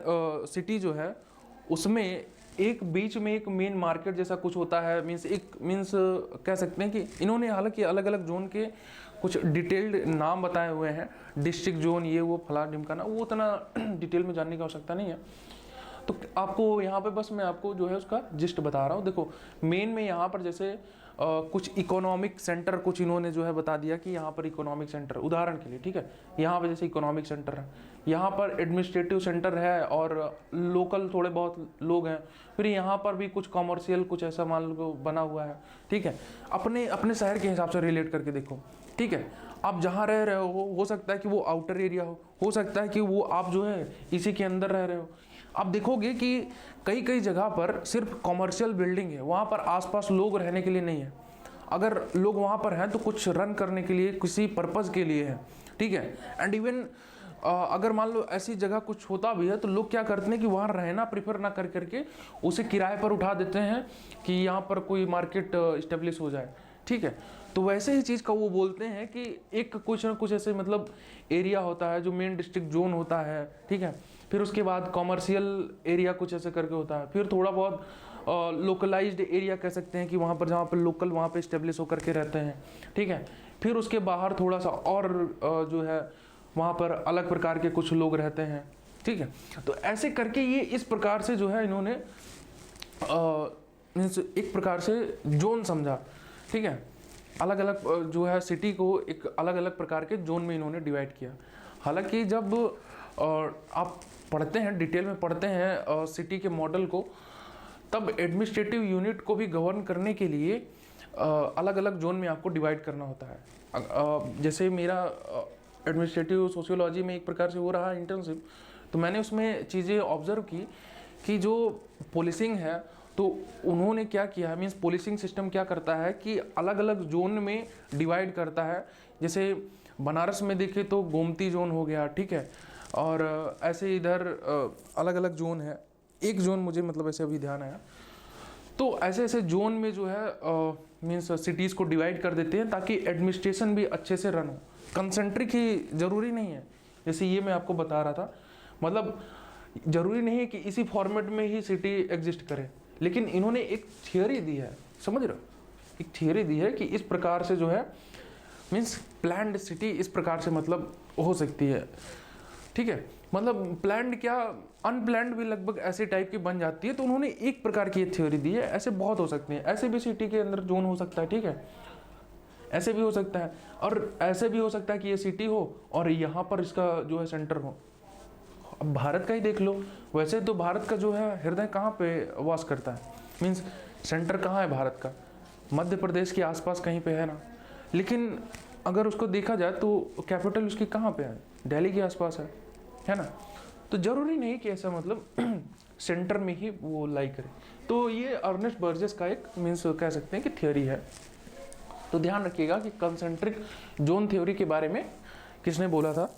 सिटी जो है उसमें एक बीच में एक मेन मार्केट जैसा कुछ होता है, मीन्स कह सकते हैं कि इन्होंने हालांकि अलग अलग जोन के कुछ डिटेल्ड नाम बताए हुए हैं, डिस्ट्रिक्ट जोन, ये वो फला ढिमकाना, वो उतना डिटेल में जानने की आवश्यकता नहीं है। तो आपको यहाँ पे बस मैं आपको जो है उसका जिस्ट बता रहा हूँ। देखो मेन में यहाँ पर जैसे कुछ इकोनॉमिक सेंटर कुछ इन्होंने जो है बता दिया कि यहाँ पर इकोनॉमिक सेंटर, उदाहरण के लिए, ठीक है, यहाँ पर जैसे इकोनॉमिक सेंटर है, यहाँ पर एडमिनिस्ट्रेटिव सेंटर है और लोकल थोड़े बहुत लोग हैं, फिर यहाँ पर भी कुछ कॉमर्शियल कुछ ऐसा मान लो बना हुआ है, ठीक है। अपने अपने शहर के हिसाब से रिलेट करके देखो, ठीक है। आप जहाँ रह रहे हो सकता है कि वो आउटर एरिया हो सकता है कि वो आप जो है इसी के अंदर रह रहे हो। आप देखोगे कि कई कई जगह पर सिर्फ कॉमर्शियल बिल्डिंग है, वहाँ पर आसपास लोग रहने के लिए नहीं है। अगर लोग वहाँ पर हैं तो कुछ रन करने के लिए, किसी पर्पज़ के लिए है, ठीक है। एंड इवन अगर मान लो ऐसी जगह कुछ होता भी है तो लोग क्या करते हैं कि वहाँ रहना प्रेफर ना कर करके उसे किराए पर उठा देते हैं कि यहाँ पर कोई मार्केट इस्टेब्लिश हो जाए, ठीक है। तो वैसे ही चीज़ का वो बोलते हैं कि एक कुछ ना कुछ ऐसे मतलब एरिया होता है जो मेन डिस्ट्रिक्ट जोन होता है, ठीक है। फिर उसके बाद कॉमर्शियल एरिया कुछ ऐसे करके होता है, फिर थोड़ा बहुत लोकलाइज्ड एरिया कह सकते हैं कि वहाँ पर जहाँ पर लोकल वहाँ पे इस्टेब्लिश होकर के रहते हैं, ठीक है। फिर उसके बाहर थोड़ा सा और जो है वहाँ पर अलग प्रकार के कुछ लोग रहते हैं, ठीक है। तो ऐसे करके ये इस प्रकार से जो है इन्होंने मीन्स एक प्रकार से जोन समझा, ठीक है। अलग अलग जो है सिटी को एक अलग अलग प्रकार के जोन में इन्होंने डिवाइड किया। हालांकि जब आप पढ़ते हैं, डिटेल में पढ़ते हैं सिटी के मॉडल को, तब एडमिनिस्ट्रेटिव यूनिट को भी गवर्न करने के लिए अलग अलग जोन में आपको डिवाइड करना होता है। जैसे मेरा एडमिनिस्ट्रेटिव सोशियोलॉजी में एक प्रकार से हो रहा है इंटर्नशिप, तो मैंने उसमें चीज़ें ऑब्जर्व की कि जो पुलिसिंग है तो उन्होंने क्या किया है, मीन्स पुलिसिंग सिस्टम क्या करता है कि अलग अलग जोन में डिवाइड करता है। जैसे बनारस में देखें तो गोमती जोन हो गया, ठीक है, और ऐसे इधर अलग अलग जोन है। एक जोन मुझे मतलब ऐसे अभी ध्यान आया, तो ऐसे ऐसे जोन में जो है मीन्स सिटीज़ को डिवाइड कर देते हैं ताकि एडमिनिस्ट्रेशन भी अच्छे से रन हो। कंसेंट्रिक ही ज़रूरी नहीं है, जैसे ये मैं आपको बता रहा था, मतलब ज़रूरी नहीं है कि इसी फॉर्मेट में ही सिटी एग्जिस्ट करे, लेकिन इन्होंने एक थियोरी दी है, समझ रहे हो, एक थियोरी दी है कि इस प्रकार से जो है मीन्स प्लान्ड सिटी इस प्रकार से मतलब हो सकती है, ठीक है। मतलब प्लान्ड क्या, अनप्लान्ड भी लगभग ऐसे टाइप की बन जाती है। तो उन्होंने एक प्रकार की थ्योरी दी है, ऐसे बहुत हो सकते हैं, ऐसे भी सिटी के अंदर जोन हो सकता है, ठीक है, ऐसे भी हो सकता है, और ऐसे भी हो सकता है कि ये सिटी हो और यहाँ पर इसका जो है सेंटर हो। अब भारत का ही देख लो, वैसे तो भारत का जो है हृदय कहाँ पे वास करता है, मीन्स सेंटर कहाँ है भारत का, मध्य प्रदेश के आसपास कहीं पे है ना। लेकिन अगर उसको देखा जाए तो कैपिटल उसकी कहाँ पे है, दिल्ली के आसपास है ना। तो ज़रूरी नहीं कि ऐसा मतलब सेंटर में ही वो लाई करे। तो ये अर्नेस्ट बर्जेस का एक मीन्स कह सकते हैं कि थियोरी है। तो ध्यान रखिएगा कि कंसेंट्रिक जोन थ्योरी के बारे में किसने बोला था,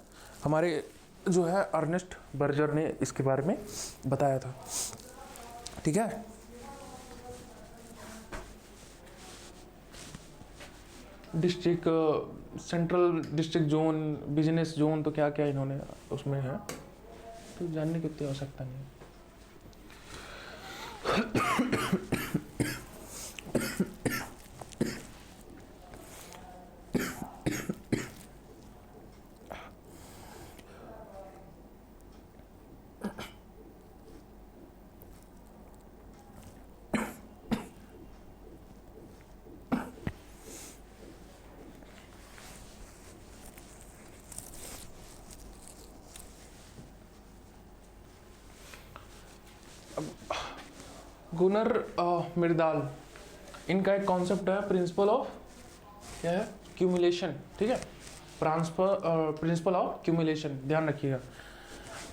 हमारे जो है अर्नेस्ट बर्जर ने इसके बारे में बताया था, ठीक है। District, central district zone, business zone, तो क्या क्या इन्होंने उसमें है, तो जानने की उतनी आवश्यकता नहीं है। गुनर मिर्दाल, इनका एक कॉन्सेप्ट है प्रिंसिपल ऑफ, क्या है, क्यूमुलेशन, ठीक है, प्रिंसिपल ऑफ क्यूमुलेशन, ध्यान रखिएगा।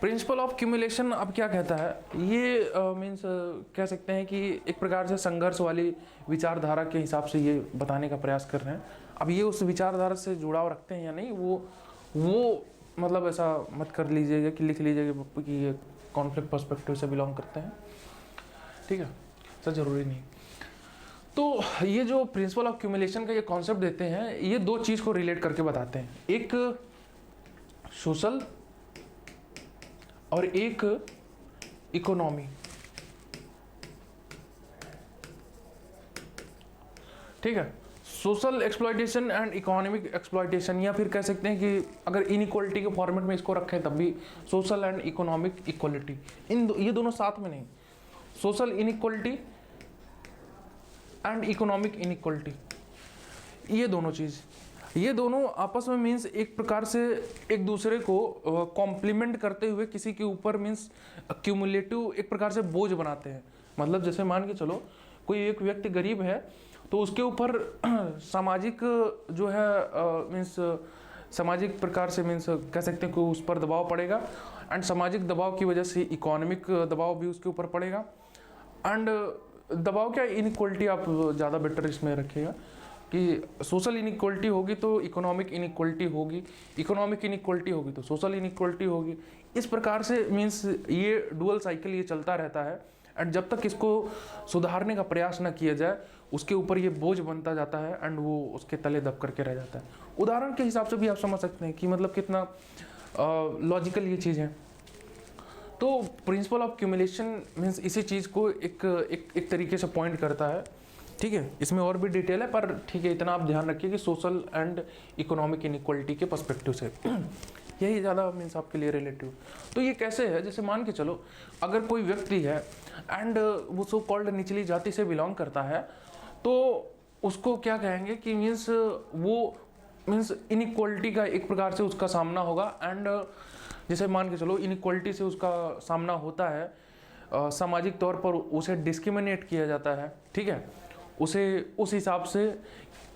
प्रिंसिपल ऑफ क्यूमुलेशन अब क्या कहता है, ये मीन्स कह सकते हैं कि एक प्रकार से संघर्ष वाली विचारधारा के हिसाब से ये बताने का प्रयास कर रहे हैं। अब ये उस विचारधारा से जुड़ाव रखते हैं या नहीं, वो मतलब ऐसा मत कर लीजिएगा कि लिख लीजिएगा कि ये कॉन्फ्लिक्ट पर्सपेक्टिव से बिलोंग करते हैं, ठीक है, ऐसा जरूरी नहीं। तो ये जो प्रिंसिपल ऑफ क्यूमुलेशन का ये कॉन्सेप्ट देते हैं, ये दो चीज को रिलेट करके बताते हैं, एक सोशल और एक इकोनॉमी, ठीक है। Social exploitation and economic exploitation, या फिर कह सकते हैं कि अगर इनइक्वालिटी के फॉर्मेट में इसको रखें तब भी सोशल एंड इकोनॉमिक इक्वलिटी, ये दोनों साथ में नहीं, social inequality and economic inequality, ये दोनों चीज़, ये दोनों आपस में मीन्स एक प्रकार से एक दूसरे को कॉम्प्लीमेंट करते हुए किसी के ऊपर मीन्स क्यूमुलेटिव एक प्रकार से बोझ बनाते हैं। मतलब जैसे मान के चलो कोई एक व्यक्ति गरीब है तो उसके ऊपर सामाजिक जो है मीन्स सामाजिक प्रकार से मीन्स कह सकते हैं कि उस पर दबाव पड़ेगा, एंड सामाजिक दबाव की वजह से इकोनॉमिक दबाव भी उसके ऊपर पड़ेगा, एंड दबाव क्या, इनइक्वलिटी आप ज़्यादा बेटर इसमें रखिएगा कि सोशल इनइक्वलिटी होगी तो इकोनॉमिक इनइक्वलिटी होगी, इकोनॉमिक इनइक्वलिटी होगी तो सोशल इनइक्वलिटी होगी। इस प्रकार से मीन्स ये डुअल साइकिल ये चलता रहता है, एंड जब तक इसको सुधारने का प्रयास न किया जाए उसके ऊपर ये बोझ बनता जाता है एंड वो उसके तले दब करके रह जाता है। उदाहरण के हिसाब से भी आप समझ सकते हैं कि मतलब कितना लॉजिकल ये चीज़ है। तो प्रिंसिपल ऑफ क्यूमुलेशन मीन्स इसी चीज़ को एक तरीके से पॉइंट करता है, ठीक है। इसमें और भी डिटेल है पर ठीक है, इतना आप ध्यान रखिए कि सोशल एंड इकोनॉमिक इनइक्वलिटी के पर्सपेक्टिव से यही ज़्यादा मीन्स आपके लिए रिलेटिव। तो ये कैसे है, जैसे मान के चलो अगर कोई व्यक्ति है एंड वो सो कॉल्ड निचली जाति से बिलोंग करता है, तो उसको क्या कहेंगे कि मीन्स वो मीन्स इनइक्वलिटी का एक प्रकार से उसका सामना होगा, एंड जैसे मान के चलो इनइक्वलिटी से उसका सामना होता है, सामाजिक तौर पर उसे डिस्क्रिमिनेट किया जाता है, ठीक है, उसे उस हिसाब से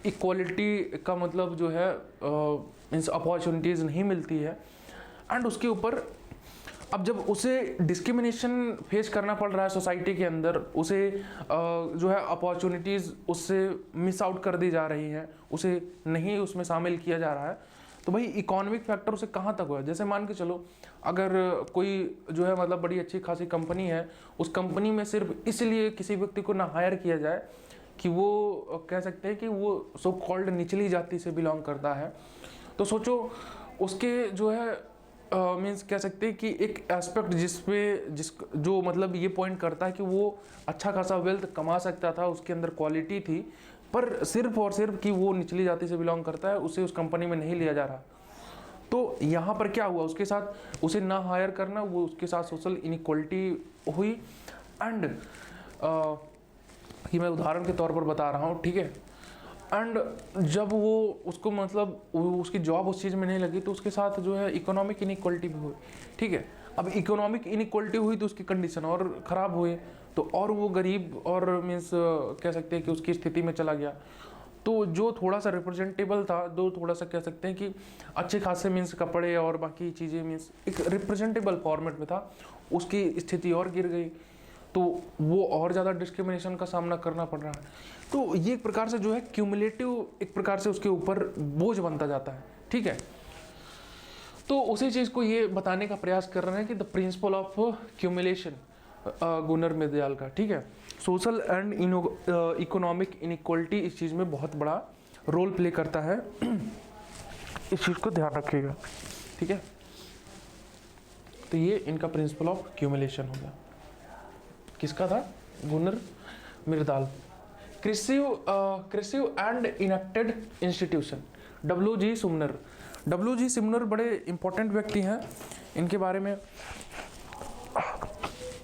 इक्वलिटी का मतलब जो है मीन्स अपॉर्चुनिटीज़ नहीं मिलती है, एंड उसके ऊपर अब जब उसे डिस्क्रिमिनेशन फेस करना पड़ रहा है सोसाइटी के अंदर, उसे जो है अपॉर्चुनिटीज़ उससे मिस आउट कर दी जा रही हैं, उसे नहीं उसमें शामिल किया जा रहा है, तो भाई इकोनॉमिक फैक्टर उसे कहाँ तक हुआ। जैसे मान के चलो अगर कोई जो है मतलब बड़ी अच्छी खासी कंपनी है, उस कंपनी में सिर्फ इसलिए किसी व्यक्ति को ना हायर किया जाए कि वो कह सकते हैं कि वो सो कॉल्ड निचली जाति से बिलोंग करता है, तो सोचो उसके जो है मीन्स कह सकते हैं कि एक एस्पेक्ट जो मतलब ये पॉइंट करता है कि वो अच्छा खासा वेल्थ कमा सकता था, उसके अंदर क्वालिटी थी, पर सिर्फ और सिर्फ कि वो निचली जाति से बिलोंग करता है उसे उस कंपनी में नहीं लिया जा रहा। तो यहाँ पर क्या हुआ, उसके साथ उसे ना हायर करना, वो उसके साथ सोशल इनइक्वलिटी हुई, एंड कि मैं उदाहरण के तौर पर बता रहा हूँ, ठीक है, एंड जब वो उसको मतलब उसकी जॉब उस चीज़ में नहीं लगी तो उसके साथ जो है इकोनॉमिक इनइक्वलिटी भी हुई, ठीक है। अब इकोनॉमिक इनइक्वलिटी हुई तो उसकी कंडीशन और ख़राब हुई, तो और वो गरीब और मीन्स कह सकते हैं कि उसकी स्थिति में चला गया। तो जो थोड़ा सा रिप्रेजेंटेबल था, जो थोड़ा सा कह सकते हैं कि अच्छे खासे मीन्स कपड़े और बाकी चीज़ें मीन्स एक रिप्रेजेंटेबल फॉर्मेट में था, उसकी स्थिति और गिर गई, तो वो और ज़्यादा डिस्क्रिमिनेशन का सामना करना पड़ रहा है। तो ये एक प्रकार से जो है क्यूमुलेटिव एक प्रकार से उसके ऊपर बोझ बनता जाता है, ठीक है। तो उसी चीज़ को ये बताने का प्रयास कर रहे हैं कि द प्रिंसिपल ऑफ क्यूमुलेशन गुनर मिर्दाल का, ठीक है, सोशल एंड इकोनॉमिक इनइक्वलिटी इस चीज़ में बहुत बड़ा रोल प्ले करता है, इस चीज़ को ध्यान रखिएगा, ठीक है। तो ये इनका प्रिंसिपल ऑफ क्यूमुलेशन हो गया। किसका था? Gunnar Myrdal. क्रिसिव and enacted institution, W.G. Sumner. W.G. Sumner बड़े इंपॉर्टेंट व्यक्ति हैं। इनके बारे में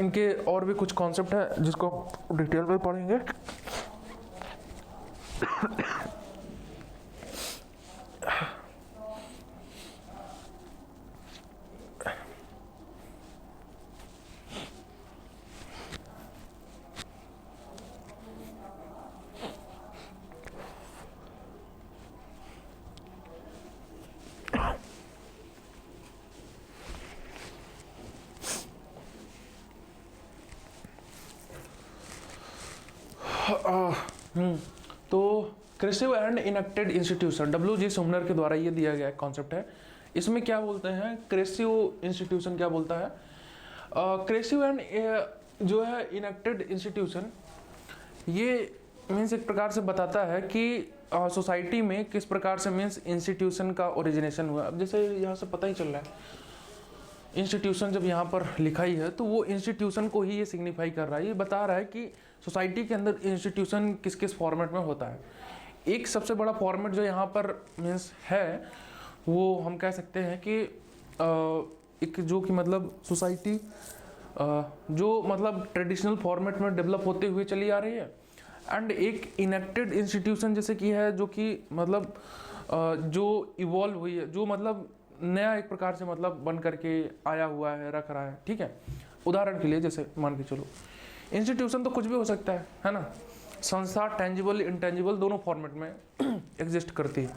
इनके और भी कुछ कॉन्सेप्ट है जिसको डिटेल में पढ़ेंगे। तो क्रिसिव एंड इनेक्टेड इंस्टीट्यूशन, W.G. सुमनर के द्वारा ये दिया गया कॉन्सेप्ट है। इसमें क्या बोलते हैं? क्रिसिव इंस्टीट्यूशन क्या बोलता है? क्रिसिव एंड जो है इनेक्टेड इंस्टीट्यूशन, ये मीन्स एक प्रकार से बताता है कि सोसाइटी में किस प्रकार से मीन्स इंस्टीट्यूशन का ओरिजिनेशन हुआ। अब जैसे यहाँ से पता ही चल रहा है इंस्टीट्यूशन जब यहाँ पर लिखा ही है तो वो इंस्टीट्यूशन को ही ये सिग्निफाई कर रहा है। ये बता रहा है कि सोसाइटी के अंदर इंस्टीट्यूशन किस किस फॉर्मेट में होता है। एक सबसे बड़ा फॉर्मेट जो यहाँ पर मीन्स है वो हम कह सकते हैं कि एक जो कि मतलब सोसाइटी जो मतलब ट्रेडिशनल फॉर्मेट में डेवलप होते हुए चली आ रही है, एंड एक इनेक्टेड इंस्टीट्यूशन जैसे कि है जो कि मतलब जो इवॉल्व हुई है, जो मतलब नया एक प्रकार से मतलब बन करके आया हुआ है, रख रहा है, ठीक है। उदाहरण के लिए जैसे मान के चलो इंस्टीट्यूशन तो कुछ भी हो सकता है ना। संस्था टेंजिबल इंटेंजिबल दोनों फॉर्मेट में एग्जिस्ट करती है।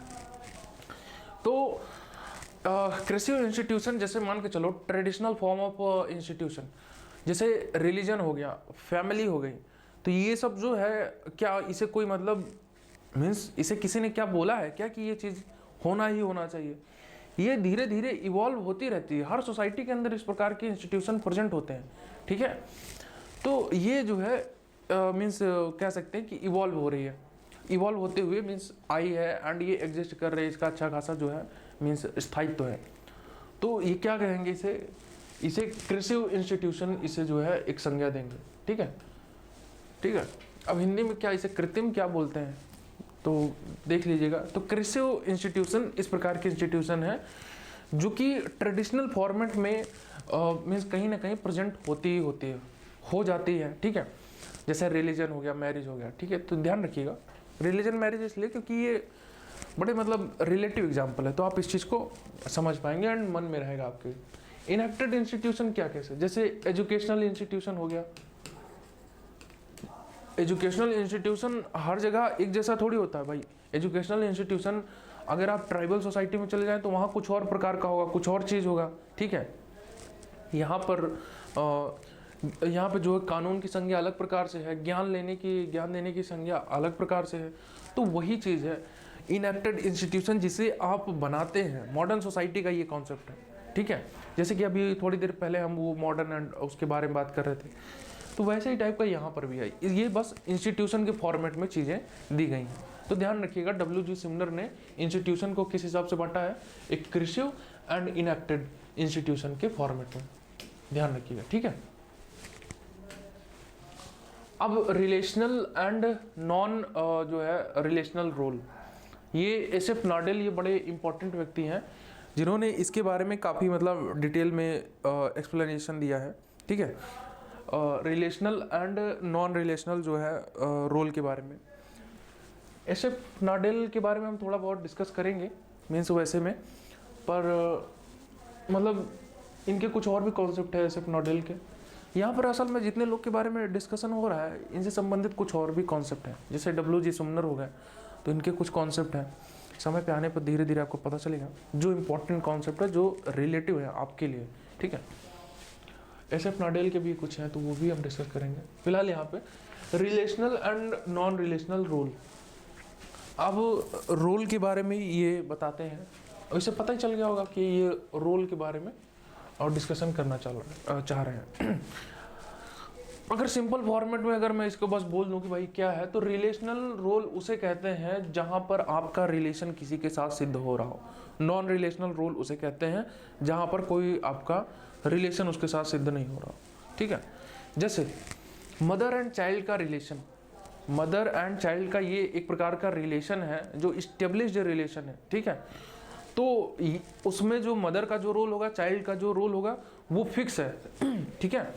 तो क्रिसिव इंस्टीट्यूशन जैसे मान के चलो ट्रेडिशनल फॉर्म ऑफ इंस्टीट्यूशन, जैसे रिलीजन हो गया, फैमिली हो गई, तो ये सब जो है क्या इसे कोई मतलब मीन्स इसे किसी ने क्या बोला है क्या कि ये चीज़ होना ही होना चाहिए? ये धीरे धीरे इवॉल्व होती रहती है। हर सोसाइटी के अंदर इस प्रकार के इंस्टीट्यूशन प्रेजेंट होते हैं, ठीक है। तो ये जो है मीन्स कह सकते हैं कि इवॉल्व हो रही है, इवॉल्व होते हुए मीन्स आई है एंड ये एग्जिस्ट कर रही है। इसका अच्छा खासा जो है मीन्स स्थायित्व है। तो ये क्या कहेंगे इसे क्रिसिव इंस्टीट्यूशन, इसे जो है एक संज्ञा देंगे, ठीक है, ठीक है। अब हिंदी में क्या इसे कृत्रिम क्या बोलते हैं तो देख लीजिएगा। तो क्रिसिव इंस्टीट्यूशन इस प्रकार की इंस्टीट्यूशन है जो कि ट्रेडिशनल फॉर्मेट में मीन्स कहीं ना कहीं प्रेजेंट होती है, हो जाती है, ठीक है। जैसे रिलीजन हो गया, मैरिज हो गया, ठीक है। तो ध्यान रखिएगा रिलीजन मैरिज इसलिए क्योंकि ये बड़े मतलब रिलेटिव एग्जाम्पल है, तो आप इस चीज़ को समझ पाएंगे एंड मन में रहेगा आपके। इनेक्टेड इंस्टीट्यूशन क्या कैसे, जैसे एजुकेशनल इंस्टीट्यूशन हो गया। एजुकेशनल इंस्टीट्यूशन हर जगह एक जैसा थोड़ी होता है भाई। एजुकेशनल इंस्टीट्यूशन अगर आप ट्राइबल सोसाइटी में चले जाएं तो वहाँ कुछ और प्रकार का होगा, कुछ और चीज़ होगा, ठीक है। यहाँ पर जो है कानून की संज्ञा अलग प्रकार से है, ज्ञान देने की संज्ञा अलग प्रकार से है। तो वही चीज़ है इनेक्टेड इंस्टीट्यूशन जिसे आप बनाते हैं। मॉडर्न सोसाइटी का ये कॉन्सेप्ट है, ठीक है। जैसे कि अभी थोड़ी देर पहले हम वो मॉडर्न एंड उसके बारे में बात कर रहे थे, तो वैसे ही टाइप का यहाँ पर भी है। ये बस इंस्टीट्यूशन के फॉर्मेट में चीज़ें दी गई हैं। तो ध्यान रखिएगा W.G. सुमनर ने इंस्टीट्यूशन को किस हिसाब से बांटा है, एक क्रिसिव एंड इनेक्टेड इंस्टीट्यूशन के फॉर्मेट में, ध्यान रखिएगा, ठीक है। अब रिलेशनल एंड नॉन जो है रिलेशनल रोल, ये SF नॉडेल ये बड़े इंपॉर्टेंट व्यक्ति हैं जिन्होंने इसके बारे में काफ़ी मतलब डिटेल में एक्सप्लेनेशन दिया है, ठीक है। रिलेशनल एंड नॉन रिलेशनल जो है रोल के बारे में SF नॉडेल के बारे में हम थोड़ा बहुत डिस्कस करेंगे मीन्स वैसे में, पर मतलब इनके कुछ और भी कॉन्सेप्ट है SF नॉडेल के। यहाँ पर असल में जितने लोग के बारे में डिस्कशन हो रहा है इनसे संबंधित कुछ और भी कॉन्सेप्ट हैं। जैसे W.G. सुमनर हो गए तो इनके कुछ कॉन्सेप्ट हैं, समय पे आने पर धीरे धीरे आपको पता चलेगा जो इम्पोर्टेंट कॉन्सेप्ट है जो रिलेटिव है आपके लिए, ठीक है। SF नॉडेल के भी कुछ हैं तो वो भी हम डिस्कस करेंगे। फिलहाल यहाँ पे relational and non relational role. अब रोल के बारे में ये बताते हैं, इससे पता ही चल गया होगा कि ये रोल के बारे में और डिस्कशन करना चाह रहे हैं। अगर सिंपल फॉर्मेट में अगर मैं इसको बस बोल दूं कि भाई क्या है, तो रिलेशनल रोल उसे कहते हैं जहां पर आपका रिलेशन किसी के साथ सिद्ध हो रहा हो। नॉन रिलेशनल रोल उसे कहते हैं जहां पर कोई आपका रिलेशन उसके साथ सिद्ध नहीं हो रहा हो। ठीक है, जैसे मदर एंड चाइल्ड का रिलेशन, मदर एंड चाइल्ड का ये एक प्रकार का रिलेशन है जो इस्टेब्लिश्ड रिलेशन है। ठीक है, तो उसमें जो मदर का जो रोल होगा, चाइल्ड का जो रोल होगा, वो फिक्स है। ठीक है,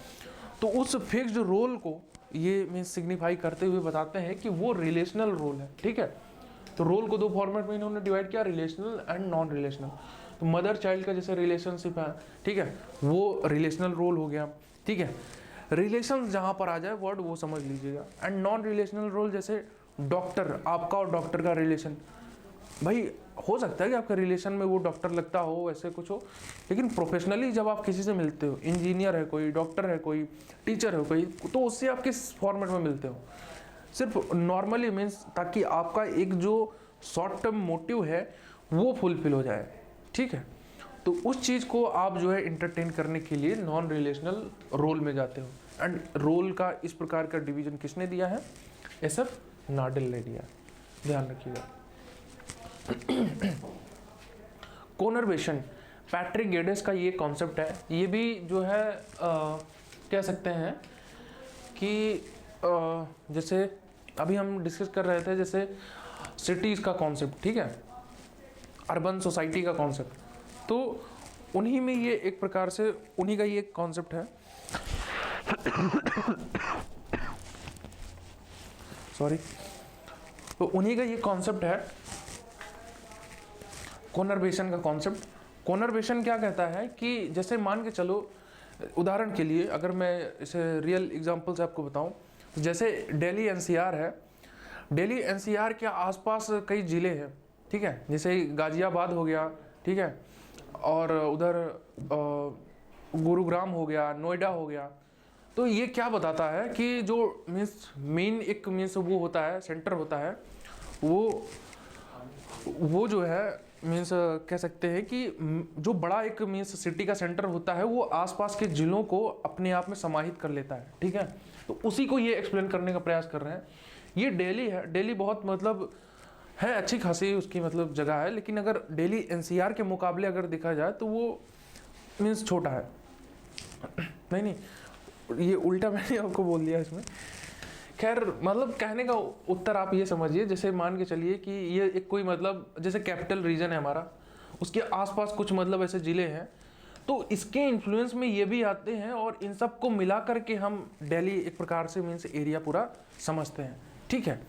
तो उस फिक्स्ड रोल को ये मीन्स सिग्निफाई करते हुए बताते हैं कि वो रिलेशनल रोल है। ठीक है, तो रोल को दो फॉर्मेट में इन्होंने डिवाइड किया, रिलेशनल एंड नॉन रिलेशनल। तो मदर चाइल्ड का जैसे रिलेशनशिप है, ठीक है, वो रिलेशनल रोल हो गया। ठीक है, रिलेशन जहां पर आ जाए वर्ड वो समझ लीजिएगा। एंड नॉन रिलेशनल रोल जैसे डॉक्टर, आपका और डॉक्टर का रिलेशन, भाई हो सकता है कि आपके रिलेशन में वो डॉक्टर लगता हो, ऐसे कुछ हो, लेकिन प्रोफेशनली जब आप किसी से मिलते हो, इंजीनियर है कोई, डॉक्टर है कोई, टीचर है कोई, तो उससे आप किस फॉर्मेट में मिलते हो? सिर्फ नॉर्मली मीन्स ताकि आपका एक जो शॉर्ट टर्म मोटिव है वो फुलफिल हो जाए। ठीक है, तो उस चीज़ को आप जो है इंटरटेन करने के लिए नॉन रिलेशनल रोल में जाते हो। एंड रोल का इस प्रकार का डिवीजन किसने दिया है? एसएफ नाडेल ने दिया, ध्यान रखिएगा। कोनरवेशन, पैट्रिक गेडेस का ये कॉन्सेप्ट है। ये भी जो है कह सकते हैं कि जैसे अभी हम डिस्कस कर रहे थे जैसे सिटीज़ का कॉन्सेप्ट, ठीक है, अर्बन सोसाइटी का कॉन्सेप्ट, तो उन्हीं में ये एक प्रकार से उन्हीं का ये कॉन्सेप्ट है। सॉरी, तो उन्हीं का ये कॉन्सेप्ट है कोनरवेशन का कॉन्सेप्ट। कोनरवेशन क्या कहता है कि जैसे मान के चलो, उदाहरण के लिए अगर मैं इसे रियल एग्जांपल से आपको बताऊं, जैसे दिल्ली एनसीआर है, दिल्ली एनसीआर के आसपास कई ज़िले हैं। ठीक है, जैसे गाजियाबाद हो गया, ठीक है, और उधर गुरुग्राम हो गया, नोएडा हो गया। तो ये क्या बताता है कि जो मीन्स मेन एक मीन्स वो होता है, सेंटर होता है, वो जो है मीन्स कह सकते हैं कि जो बड़ा एक मीन्स सिटी का सेंटर होता है वो आसपास के जिलों को अपने आप में समाहित कर लेता है। ठीक है, तो उसी को ये एक्सप्लेन करने का प्रयास कर रहे हैं। ये दिल्ली है, दिल्ली बहुत मतलब है, अच्छी खासी उसकी मतलब जगह है, लेकिन अगर दिल्ली एनसीआर के मुकाबले अगर देखा जाए तो वो मीन्स छोटा है। नहीं, ये उल्टा मैंने आपको बोल दिया इसमें। खैर, मतलब कहने का उत्तर आप ये समझिए, जैसे मान के चलिए कि ये एक कोई मतलब जैसे कैपिटल रीजन है हमारा, उसके आसपास कुछ मतलब ऐसे ज़िले हैं, तो इसके इन्फ्लुएंस में ये भी आते हैं और इन सब को मिला करके हम दिल्ली एक प्रकार से मीन्स एरिया पूरा समझते हैं। ठीक है,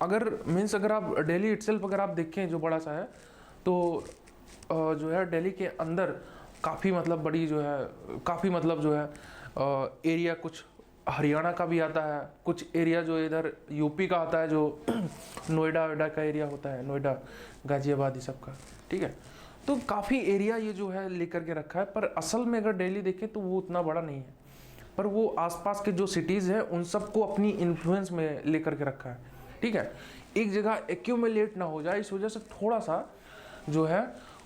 अगर मीन्स अगर आप दिल्ली इटसेल्फ अगर आप देखें जो बड़ा सा है, तो जो है दिल्ली के अंदर काफ़ी मतलब बड़ी जो है, काफ़ी मतलब जो है एरिया कुछ हरियाणा का भी आता है, कुछ एरिया जो इधर यूपी का आता है, जो नोएडा वेडा का एरिया होता है, नोएडा गाजियाबाद ये सब का। ठीक है, तो काफ़ी एरिया ये जो है लेकर के रखा है, पर असल में अगर दिल्ली देखें तो वो उतना बड़ा नहीं है, पर वो आसपास के जो सिटीज़ हैं उन सबको अपनी इन्फ्लुएंस में लेकर के रखा है। ठीक है, एक जगह एक्यूमुलेट ना हो जाए, इस वजह से थोड़ा सा जो है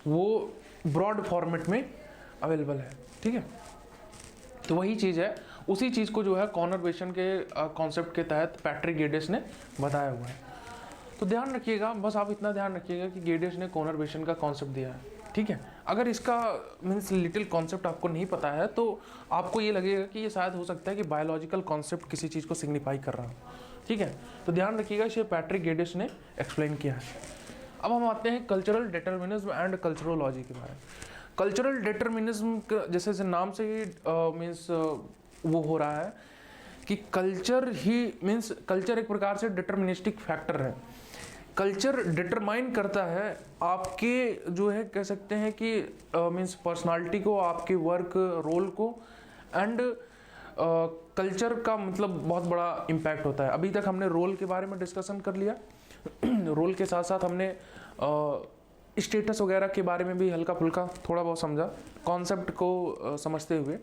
वो ब्रॉड फॉर्मेट में अवेलेबल है। ठीक है, तो वही चीज़ है, उसी चीज़ को जो है कॉनरवेशन के कॉन्सेप्ट के तहत पैट्रिक गेडेस ने बताया हुआ है। तो ध्यान रखिएगा, बस आप इतना ध्यान रखिएगा कि गेडेस ने कॉनरवेशन का कॉन्सेप्ट दिया है। ठीक है, अगर इसका मीन्स लिटिल कॉन्सेप्ट आपको नहीं पता है तो आपको ये लगेगा कि ये शायद हो सकता है कि बायोलॉजिकल कॉन्सेप्ट किसी चीज़ को सिग्निफाई कर रहा हो। ठीक है, तो ध्यान रखिएगा, इसे पैट्रिक गेडेस ने एक्सप्लेन किया है। अब हम आते हैं कल्चरल डिटर्मिनिज्म एंड कल्चरोलॉजी के बारे में। कल्चरल डिटर्मिनिज्म जैसे नाम से ही मीन्स वो हो रहा है कि कल्चर ही मीन्स कल्चर एक प्रकार से डिटर्मिनिस्टिक फैक्टर है। कल्चर डिटरमाइन करता है आपके जो है कह सकते हैं कि मीन्स पर्सनालिटी को, आपके वर्क रोल को, एंड कल्चर का मतलब बहुत बड़ा इम्पैक्ट होता है। अभी तक हमने रोल के बारे में डिस्कशन कर लिया, रोल के साथ साथ हमने स्टेटस वगैरह के बारे में भी हल्का फुल्का थोड़ा बहुत समझा, कॉन्सेप्ट को समझते हुए।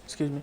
Excuse me.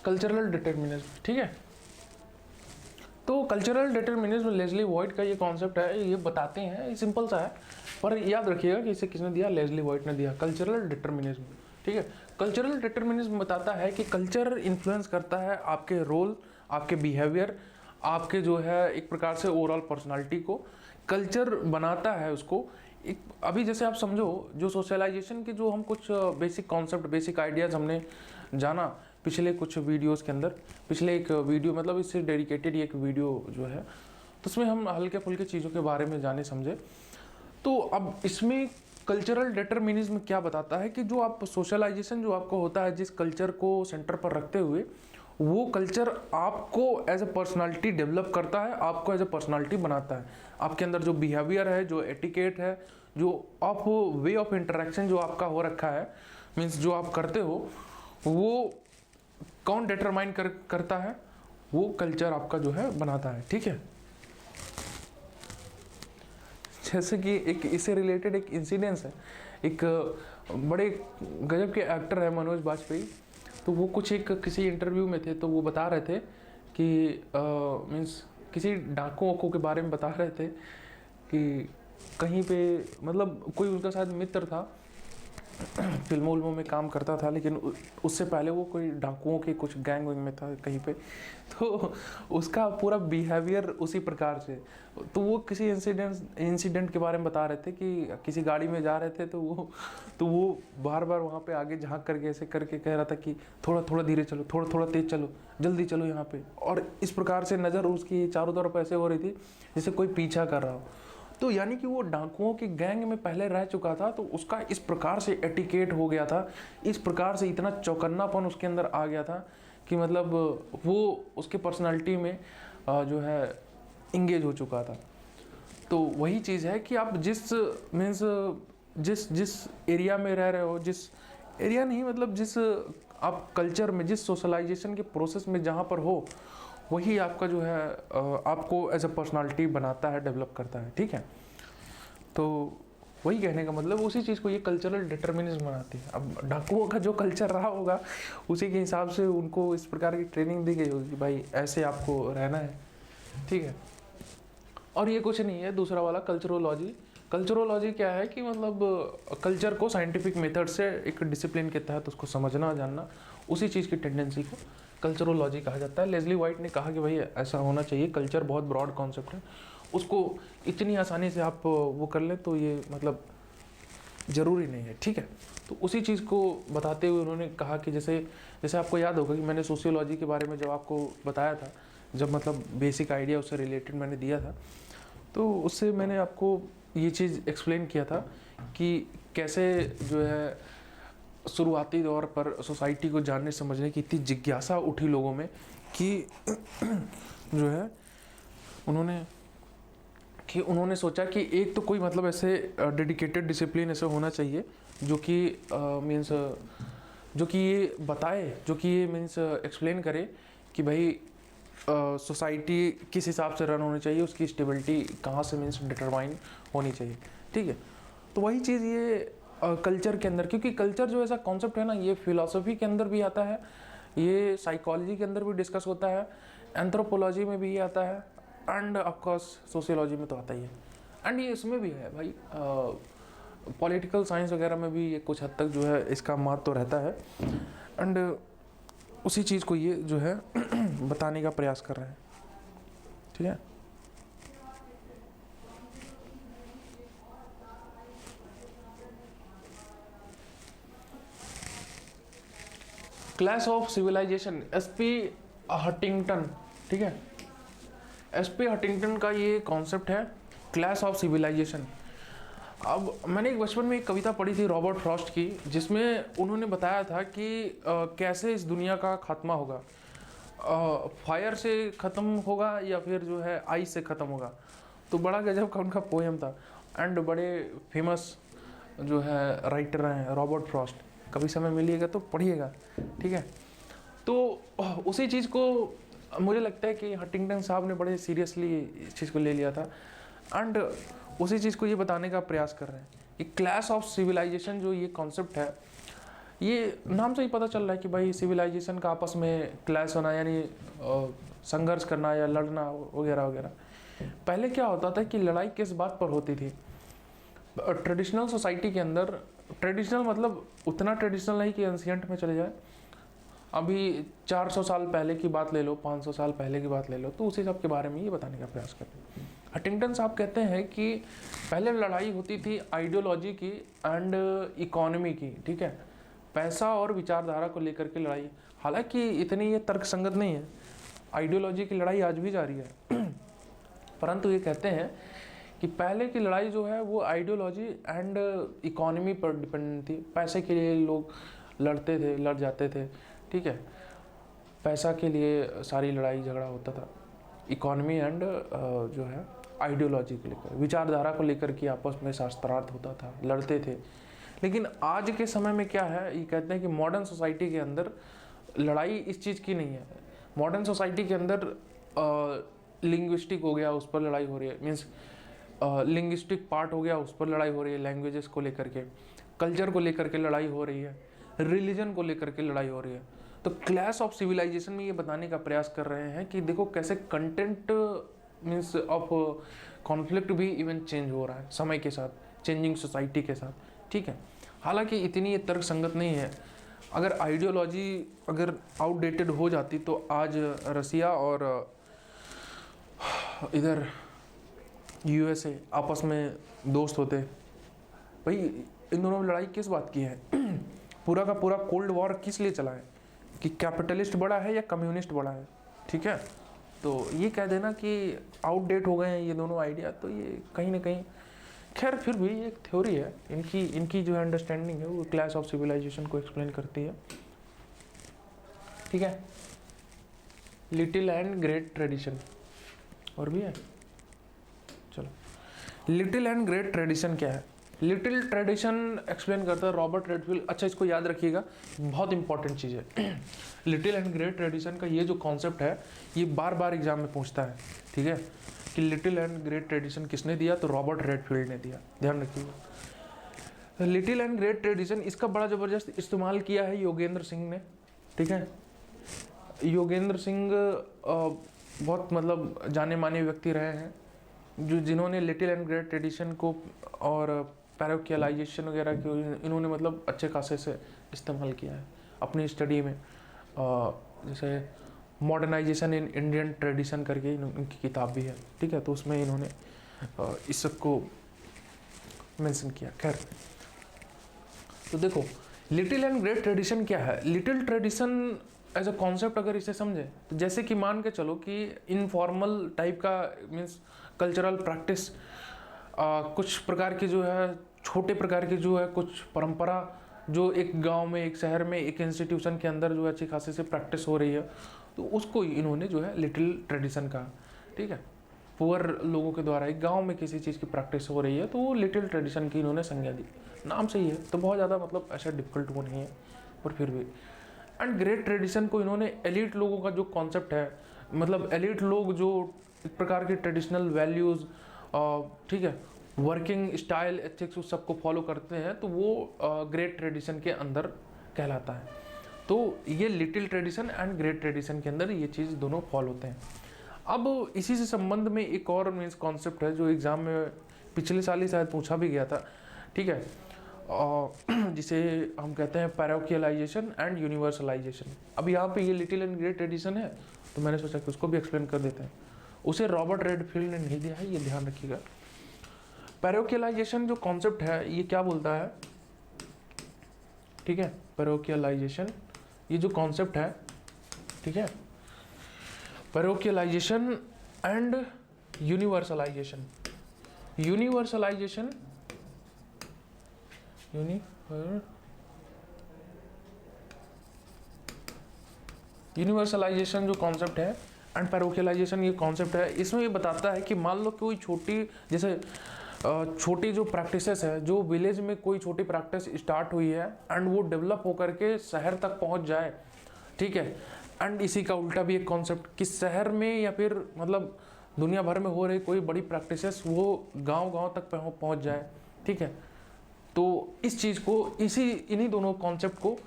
कल्चरल डिटर्मिनिज्म, ठीक है। तो कल्चरल डिटर्मिनिज्म लेस्ली वॉइट का ये कॉन्सेप्ट है, ये बताते हैं, ये सिंपल सा है, पर याद रखिएगा कि इसे किसने दिया, लेस्ली वॉइट ने दिया, कल्चरल डिटर्मिनिज्म, ठीक है। कल्चरल डिटर्मिनिज्म बताता है कि कल्चर इन्फ्लुएंस करता है आपके रोल, आपके बिहेवियर, आपके जो है एक प्रकार से ओवरऑल पर्सनालिटी को कल्चर बनाता है उसको। एक अभी जैसे आप समझो, जो सोशलाइजेशन के जो हम कुछ बेसिक कॉन्सेप्ट, बेसिक आइडियाज़ हमने जाना पिछले कुछ वीडियोस के अंदर, पिछले एक वीडियो मतलब इससे डेडिकेटेड एक वीडियो जो है, तो उसमें हम हल्के फुल्के चीज़ों के बारे में जाने समझे। तो अब इसमें कल्चरल डिटर्मिनिज्म क्या बताता है कि जो आप सोशलाइजेशन जो आपको होता है, जिस कल्चर को सेंटर पर रखते हुए, वो कल्चर आपको एज ए पर्सनालिटी डेवलप करता है, आपको एज ए पर्सनालिटी बनाता है। आपके अंदर जो बिहेवियर है, जो एटिकेट है, जो आप वे ऑफ इंटरेक्शन जो आपका हो रखा है, मीन्स जो आप करते हो, वो कौन डिटरमाइन करता है, वो कल्चर आपका जो है बनाता है, ठीक है। जैसे कि एक इससे रिलेटेड एक इंसिडेंस है, एक बड़े गजब के एक्टर है मनोज बाजपेयी, तो वो कुछ एक किसी इंटरव्यू में थे, तो वो बता रहे थे कि मीन्स किसी डाकुओं के बारे में बता रहे थे कि कहीं पे मतलब कोई उनका शायद मित्र था, फिल्मों उल्मों में काम करता था, लेकिन उससे पहले वो कोई डाकुओं के कुछ गैंग वैंग में था कहीं पे, तो उसका पूरा बिहेवियर उसी प्रकार से। तो वो किसी इंसिडेंट के बारे में बता रहे थे कि किसी गाड़ी में जा रहे थे, तो वो बार बार वहाँ पे आगे झांक करके ऐसे करके कह रहा था कि थोड़ा थोड़ा धीरे चलो, थोड़ा थोड़ा तेज चलो, जल्दी चलो यहाँ पे, और इस प्रकार से नज़र उसकी चारों तरफ ऐसे हो रही थी जैसे कोई पीछा कर रहा हो। तो यानी कि वो डाकुओं की गैंग में पहले रह चुका था, तो उसका इस प्रकार से एटिकेट हो गया था, इस प्रकार से इतना चौकन्नापन उसके अंदर आ गया था कि मतलब वो उसके पर्सनालिटी में जो है इंगेज हो चुका था। तो वही चीज़ है कि आप जिस मीन्स जिस एरिया में रह रहे हो, जिस एरिया नहीं मतलब जिस आप कल्चर में, जिस सोशलाइजेशन के प्रोसेस में जहाँ पर हो, वही आपका जो है आपको एज अ पर्सनालिटी बनाता है, डेवलप करता है, ठीक है। तो वही कहने का मतलब उसी चीज़ को ये कल्चरल डिटर्मिनिज्म बनाती है। अब डाकुओं का जो कल्चर रहा होगा उसी के हिसाब से उनको इस प्रकार की ट्रेनिंग दी गई होगी, भाई ऐसे आपको रहना है, ठीक है। और ये कुछ नहीं है, दूसरा वाला कल्चरोलॉजी। कल्चरोलॉजी क्या है कि मतलब कल्चर को साइंटिफिक मेथड से एक डिसिप्लिन के तहत उसको समझना जानना, उसी चीज़ की टेंडेंसी को कल्चरोलॉजी कहा जाता है। लेस्ली वाइट ने कहा कि भाई ऐसा होना चाहिए, कल्चर बहुत ब्रॉड कॉन्सेप्ट है, उसको इतनी आसानी से आप वो कर लें तो ये मतलब ज़रूरी नहीं है, ठीक है। तो उसी चीज़ को बताते हुए उन्होंने कहा कि जैसे आपको याद होगा कि मैंने सोशियोलॉजी के बारे में जब आपको बताया था, जब मतलब बेसिक आइडिया उससे रिलेटेड मैंने दिया था, तो उससे मैंने आपको ये चीज़ एक्सप्लेन किया था कि कैसे जो है शुरुआती दौर पर सोसाइटी को जानने समझने की इतनी जिज्ञासा उठी लोगों में कि जो है उन्होंने सोचा कि एक तो कोई मतलब ऐसे डेडिकेटेड डिसिप्लिन ऐसे होना चाहिए जो कि मीन्स जो कि ये बताए, जो कि ये मीन्स एक्सप्लेन करे कि भाई सोसाइटी किस हिसाब से रन होनी चाहिए, उसकी स्टेबिलिटी कहाँ से मीन्स डिटरमाइन होनी चाहिए, ठीक है। तो वही चीज़ ये कल्चर के अंदर, क्योंकि कल्चर जो ऐसा कॉन्सेप्ट है ना, ये फिलॉसफी के अंदर भी आता है, ये साइकोलॉजी के अंदर भी डिस्कस होता है, एंथ्रोपोलॉजी में भी आता है, एंड ऑफकोर्स सोशियोलॉजी में तो आता ही है, एंड ये इसमें भी है भाई, पॉलिटिकल साइंस वगैरह में भी ये कुछ हद तक जो है इसका महत्व तो रहता है। एंड उसी चीज़ को ये जो है बताने का प्रयास कर रहे हैं, ठीक है। Class of civilisation, S P Huntington, ठीक है। एसपी हटिंगटन का ये कॉन्सेप्ट है क्लास ऑफ सिविलाइजेशन। अब मैंने एक बचपन में एक कविता पढ़ी थी रॉबर्ट फ्रॉस्ट की, जिसमें उन्होंने बताया था कि कैसे इस दुनिया का खात्मा होगा, फायर से ख़त्म होगा या फिर जो है आइस से ख़त्म होगा। तो बड़ा गजब का उनका पोएम था, एंड बड़े फेमस जो है राइटर हैं रॉबर्ट फ्रॉस्ट, कभी समय मिलिएगा तो पढ़िएगा, ठीक है। तो उसी चीज़ को मुझे लगता है कि हटिंगटन साहब ने बड़े सीरियसली इस चीज़ को ले लिया था, एंड उसी चीज़ को ये बताने का प्रयास कर रहे हैं कि क्लास ऑफ सिविलाइजेशन जो ये कॉन्सेप्ट है, ये नाम से ही पता चल रहा है कि भाई सिविलाइजेशन का आपस में क्लैश होना, यानी संघर्ष करना या लड़ना वगैरह वगैरह। पहले क्या होता था कि लड़ाई किस बात पर होती थी? ट्रेडिशनल सोसाइटी के अंदर, ट्रेडिशनल मतलब उतना ट्रेडिशनल नहीं कि एंशियंट में चले जाए, अभी 400 साल पहले की बात ले लो, 500 साल पहले की बात ले लो, तो उसी सब के बारे में ये बताने का प्रयास करते हैं। हटिंगटन साहब कहते हैं कि पहले लड़ाई होती थी आइडियोलॉजी की एंड इकोनॉमी की, ठीक है, पैसा और विचारधारा को लेकर के लड़ाई। हालांकि इतनी ये तर्कसंगत नहीं है, आइडियोलॉजी की लड़ाई आज भी जारी है परंतु ये कहते हैं कि पहले की लड़ाई जो है वो आइडियोलॉजी एंड इकोनॉमी पर डिपेंडेंट थी। पैसे के लिए लोग लड़ते थे, लड़ जाते थे, ठीक है, पैसा के लिए सारी लड़ाई झगड़ा होता था। इकोनॉमी एंड जो है आइडियोलॉजी को लेकर, विचारधारा को लेकर के आपस में शास्त्रार्थ होता था, लड़ते थे। लेकिन आज के समय में क्या है, ये कहते हैं कि मॉडर्न सोसाइटी के अंदर लड़ाई इस चीज़ की नहीं है। मॉडर्न सोसाइटी के अंदर लिंग्विस्टिक हो गया, उस पर लड़ाई हो रही है, मीन्स लिंग्विस्टिक पार्ट हो गया, उस पर लड़ाई हो रही है, लैंग्वेजेस को लेकर के, कल्चर को लेकर के लड़ाई हो रही है, रिलीजन को लेकर के लड़ाई हो रही है। तो क्लैश ऑफ सिविलाइजेशन में ये बताने का प्रयास कर रहे हैं कि देखो कैसे कंटेंट मीन्स ऑफ कॉन्फ्लिक्ट भी इवन चेंज हो रहा है समय के साथ, चेंजिंग सोसाइटी के साथ, ठीक है। हालांकि इतनी ये तर्क संगत नहीं है। अगर आइडियोलॉजी अगर आउटडेटेड हो जाती तो आज रसिया और इधर यूएसए आपस में दोस्त होते। भाई इन दोनों में लड़ाई किस बात की है? पूरा का पूरा कोल्ड वॉर किस लिए चला है कि कैपिटलिस्ट बड़ा है या कम्युनिस्ट बड़ा है, ठीक है। तो ये कह देना कि आउटडेट हो गए हैं ये दोनों आइडिया, तो ये कहीं ना कहीं, खैर फिर भी एक थ्योरी है इनकी जो अंडरस्टैंडिंग है वो क्लैश ऑफ सिविलाइजेशन को एक्सप्लेन करती है, ठीक है। लिटिल एंड ग्रेट ट्रेडिशन और भी है, चलो। लिटिल एंड ग्रेट ट्रेडिशन क्या है? लिटिल ट्रेडिशन एक्सप्लेन करता है रॉबर्ट रेडफील्ड। अच्छा, इसको याद रखिएगा, बहुत इंपॉर्टेंट चीज़ है। लिटिल एंड ग्रेट ट्रेडिशन का ये जो कॉन्सेप्ट है ये बार बार एग्जाम में पूछता है, ठीक है, कि लिटिल एंड ग्रेट ट्रेडिशन किसने दिया? तो रॉबर्ट रेडफील्ड ने दिया, ध्यान रखिएगा। लिटिल एंड ग्रेट ट्रेडिशन, इसका बड़ा ज़बरदस्त इस्तेमाल किया है योगेंद्र सिंह ने, ठीक है। योगेंद्र सिंह बहुत मतलब जाने माने व्यक्ति रहे हैं जिन्होंने लिटिल एंड ग्रेट ट्रेडिशन को और पैरोकियलाइजेशन वगैरह को इन्होंने मतलब अच्छे खासे से इस्तेमाल किया है अपनी स्टडी में। जैसे मॉडर्नाइजेशन इन इंडियन ट्रेडिशन करके इनकी किताब भी है, ठीक है, तो उसमें इन्होंने इस सब को मेंशन किया। खैर, तो देखो लिटिल एंड ग्रेट ट्रेडिशन क्या है? Little tradition as a concept अगर इसे समझे तो जैसे कि मान के चलो कि इनफॉर्मल टाइप का मीन्स कल्चरल प्रैक्टिस, कुछ प्रकार की जो है छोटे प्रकार की जो है कुछ परंपरा जो एक गांव में, एक शहर में, एक इंस्टीट्यूशन के अंदर जो है अच्छी खासी से प्रैक्टिस हो रही है, तो उसको इन्होंने जो है लिटिल ट्रेडिशन कहा, ठीक है। पुअर लोगों के द्वारा एक गांव में किसी चीज़ की प्रैक्टिस हो रही है तो वो लिटिल ट्रेडिशन की इन्होंने संज्ञा दी, नाम से ही है, तो बहुत ज़्यादा मतलब ऐसा डिफिकल्ट वो नहीं है, पर फिर भी। एंड ग्रेट ट्रेडिशन को इन्होंने एलिट लोगों का जो कॉन्सेप्ट है, मतलब एलिट लोग जो एक प्रकार के ट्रेडिशनल वैल्यूज़, ठीक है, वर्किंग स्टाइल, एथिक्स, उस सबको फॉलो करते हैं, तो वो ग्रेट ट्रेडिशन के अंदर कहलाता है। तो ये little tradition and great tradition के अंदर ये चीज़ दोनों फॉलो होते हैं। अब इसी से संबंध में एक और मीन्स कॉन्सेप्ट है जो एग्ज़ाम में पिछले साल ही शायद पूछा भी गया था, ठीक है, जिसे हम कहते हैं पैरोकियलाइजेशन एंड यूनिवर्सलाइजेशन। अब यहाँ पे ये लिटिल एंड ग्रेट ट्रेडिशन है, तो मैंने सोचा कि उसको भी एक्सप्लेन कर देते हैं। उसे रॉबर्ट रेडफील्ड ने नहीं दिया है, ये ध्यान रखिएगा। पैरोकियलाइजेशन जो कॉन्सेप्ट है ये क्या बोलता है, ठीक है, पैरोकियलाइजेशन ये जो कॉन्सेप्ट है, ठीक है, पैरोकियलाइजेशन एंड यूनिवर्सलाइजेशन। यूनिवर्सलाइजेशन यूनिवर्सलाइजेशन जो कॉन्सेप्ट है एंड पैरोकियलाइजेशन ये कॉन्सेप्ट है, इसमें ये बताता है कि मान लो कोई छोटी, जैसे छोटी जो प्रैक्टिसेस है, जो विलेज में कोई छोटी प्रैक्टिस स्टार्ट हुई है एंड वो डेवलप होकर के शहर तक पहुंच जाए, ठीक है। एंड इसी का उल्टा भी एक कॉन्सेप्ट कि शहर में या फिर मतलब दुनिया भर में हो रही कोई बड़ी प्रैक्टिसेस वो गांव-गांव तक पहुंच जाए, ठीक है। तो इस चीज़ को इन्हीं दोनों कॉन्सेप्ट को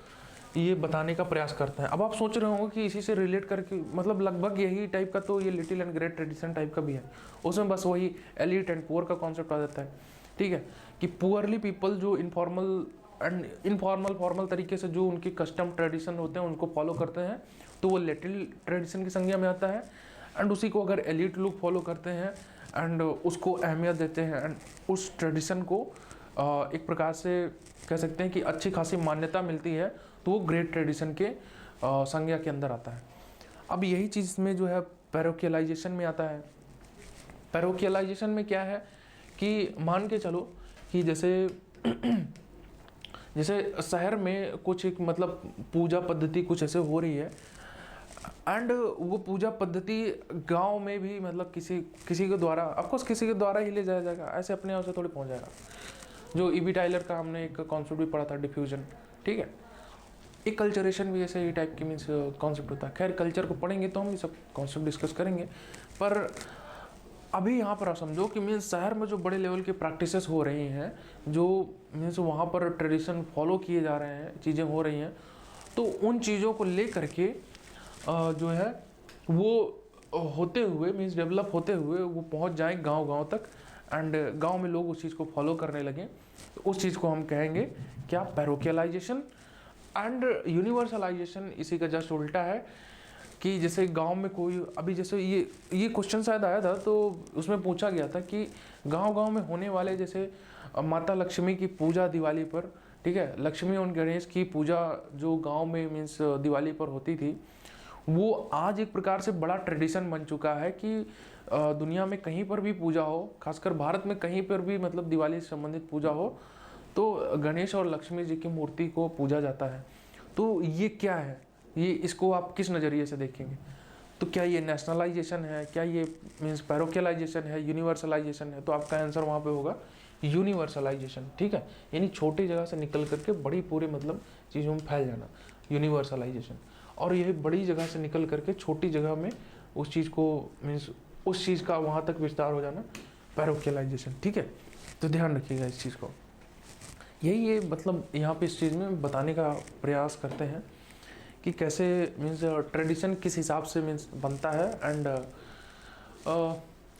ये बताने का प्रयास करते हैं। अब आप सोच रहे होंगे कि इसी से रिलेट करके मतलब लगभग यही टाइप का तो ये little and great tradition type का भी है, उसमें बस वही एलिट एंड पुअर का कॉन्सेप्ट आ जाता है, ठीक है, कि पुअरली पीपल जो इनफॉर्मल एंड इनफॉर्मल फॉर्मल तरीके से जो उनके कस्टम ट्रेडिशन होते हैं उनको फॉलो करते हैं तो वो लिटिल ट्रेडिशन की संज्ञा में आता है। एंड उसी को अगर एलिट लोग फॉलो करते हैं एंड उसको अहमियत देते हैं एंड उस ट्रेडिशन को एक प्रकार से कह सकते हैं कि अच्छी खासी मान्यता मिलती है, तो वो ग्रेट ट्रेडिशन के संज्ञा के अंदर आता है। अब यही चीज़ में जो है पैरोकियलाइजेशन में आता है। पैरोकियलाइजेशन में क्या है कि मान के चलो कि जैसे जैसे शहर में कुछ एक मतलब पूजा पद्धति कुछ ऐसे हो रही है एंड वो पूजा पद्धति गांव में भी मतलब किसी के द्वारा, ऑफकोर्स किसी के द्वारा ही ले जाया जाएगा, ऐसे अपने आप से थोड़ी पहुंच जाएगा। जो ईबी टाइलर का हमने एक कॉन्सेप्ट भी पढ़ा था, डिफ्यूजन, ठीक है, एक कल्चरेशन भी ऐसे ही टाइप की मीन्स कॉन्सेप्ट होता है। खैर कल्चर को पढ़ेंगे तो हम ये सब कॉन्सेप्ट डिस्कस करेंगे, पर अभी यहाँ पर आप समझो कि मीन्स शहर में जो बड़े लेवल के प्रैक्टिसेस हो रही हैं, जो मीन्स वहाँ पर ट्रेडिशन फॉलो किए जा रहे हैं, चीज़ें हो रही हैं, तो उन चीज़ों को ले करके जो है वो होते हुए मीन्स डेवलप होते हुए वो पहुँच जाए गांव तक एंड गांव में लोग उस चीज़ को फॉलो करने लगे, तो उस चीज़ को हम कहेंगे क्या, पैरोकियलाइजेशन। एंड यूनिवर्सलाइजेशन इसी का जस्ट उल्टा है कि जैसे गांव में कोई अभी जैसे ये क्वेश्चन शायद आया था तो उसमें पूछा गया था कि गांव में होने वाले जैसे माता लक्ष्मी की पूजा दिवाली पर, ठीक है, लक्ष्मी और गणेश की पूजा जो गांव में मीन्स दिवाली पर होती थी, वो आज एक प्रकार से बड़ा ट्रेडिशन बन चुका है कि दुनिया में कहीं पर भी पूजा हो, खासकर भारत में कहीं पर भी मतलब दिवाली से संबंधित पूजा हो तो गणेश और लक्ष्मी जी की मूर्ति को पूजा जाता है। तो ये क्या है, ये इसको आप किस नज़रिए से देखेंगे? तो क्या ये नेशनलाइजेशन है, क्या ये मीन्स पैरोकियलाइजेशन है, यूनिवर्सलाइजेशन है? तो आपका आंसर वहाँ पे होगा यूनिवर्सलाइजेशन, ठीक है, यानी छोटी जगह से निकल करके बड़ी पूरी मतलब चीज़ों में फैल जाना, यूनिवर्सलाइजेशन। और यह बड़ी जगह से निकल करके छोटी जगह में उस चीज़ को मीन्स उस चीज़ का वहाँ तक विस्तार हो जाना, पैरोकियलाइजेशन, ठीक है। तो ध्यान रखिएगा इस चीज़ को, यही ये मतलब यहाँ पे इस चीज़ में बताने का प्रयास करते हैं कि कैसे मीन्स ट्रेडिशन किस हिसाब से मीन्स बनता है। एंड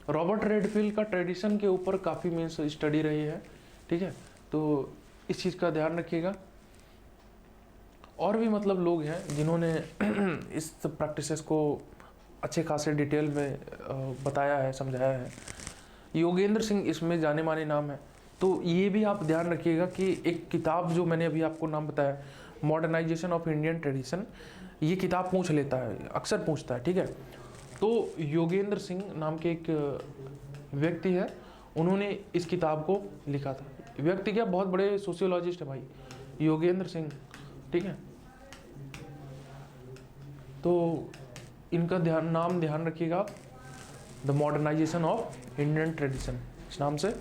रॉबर्ट रेडफील्ड का ट्रेडिशन के ऊपर काफ़ी मीन्स स्टडी रही है, ठीक है, तो इस चीज़ का ध्यान रखिएगा। और भी मतलब लोग हैं जिन्होंने इस प्रैक्टिसेस को अच्छे खासे डिटेल में बताया है, समझाया है। योगेंद्र सिंह इसमें जाने माने नाम है। तो ये भी आप ध्यान रखिएगा कि एक किताब जो मैंने अभी आपको नाम बताया, मॉडर्नाइजेशन ऑफ इंडियन ट्रेडिशन, ये किताब पूछ लेता है, अक्सर पूछता है, ठीक है। तो योगेंद्र सिंह नाम के एक व्यक्ति है, उन्होंने इस किताब को लिखा था। व्यक्ति क्या, बहुत बड़े सोशियोलॉजिस्ट है भाई, योगेंद्र सिंह, ठीक है। तो इनका नाम ध्यान रखिएगा आप, the modernisation of Indian tradition, इस नाम से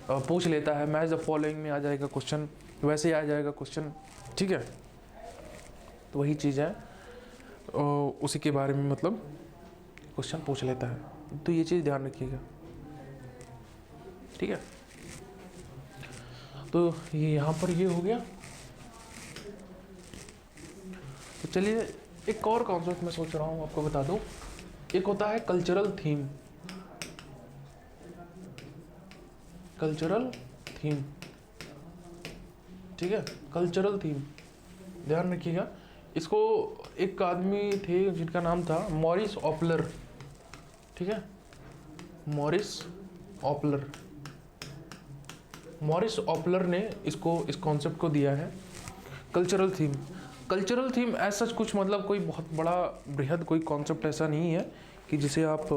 पूछ लेता है। मैच द फॉलोइंग में आ जाएगा क्वेश्चन, वैसे ही आ जाएगा क्वेश्चन, ठीक है। तो वही चीज़ है, उसी के बारे में मतलब क्वेश्चन पूछ लेता है, तो ये चीज़ ध्यान रखिएगा, ठीक है। तो ये यहाँ पर ये हो गया। तो चलिए एक और कॉन्सेप्ट मैं सोच रहा हूँ आपको बता दूँ, एक होता है कल्चरल थीम। कल्चरल थीम, ठीक है, कल्चरल थीम ध्यान रखिएगा। इसको एक आदमी थे जिनका नाम था मॉरिस ऑपलर, ठीक है, मॉरिस ऑपलर। मॉरिस ऑपलर ने इसको इस कॉन्सेप्ट को दिया है कल्चरल थीम। कल्चरल थीम ऐसा कुछ मतलब कोई बहुत बड़ा बृहद कोई कॉन्सेप्ट ऐसा नहीं है कि जिसे आप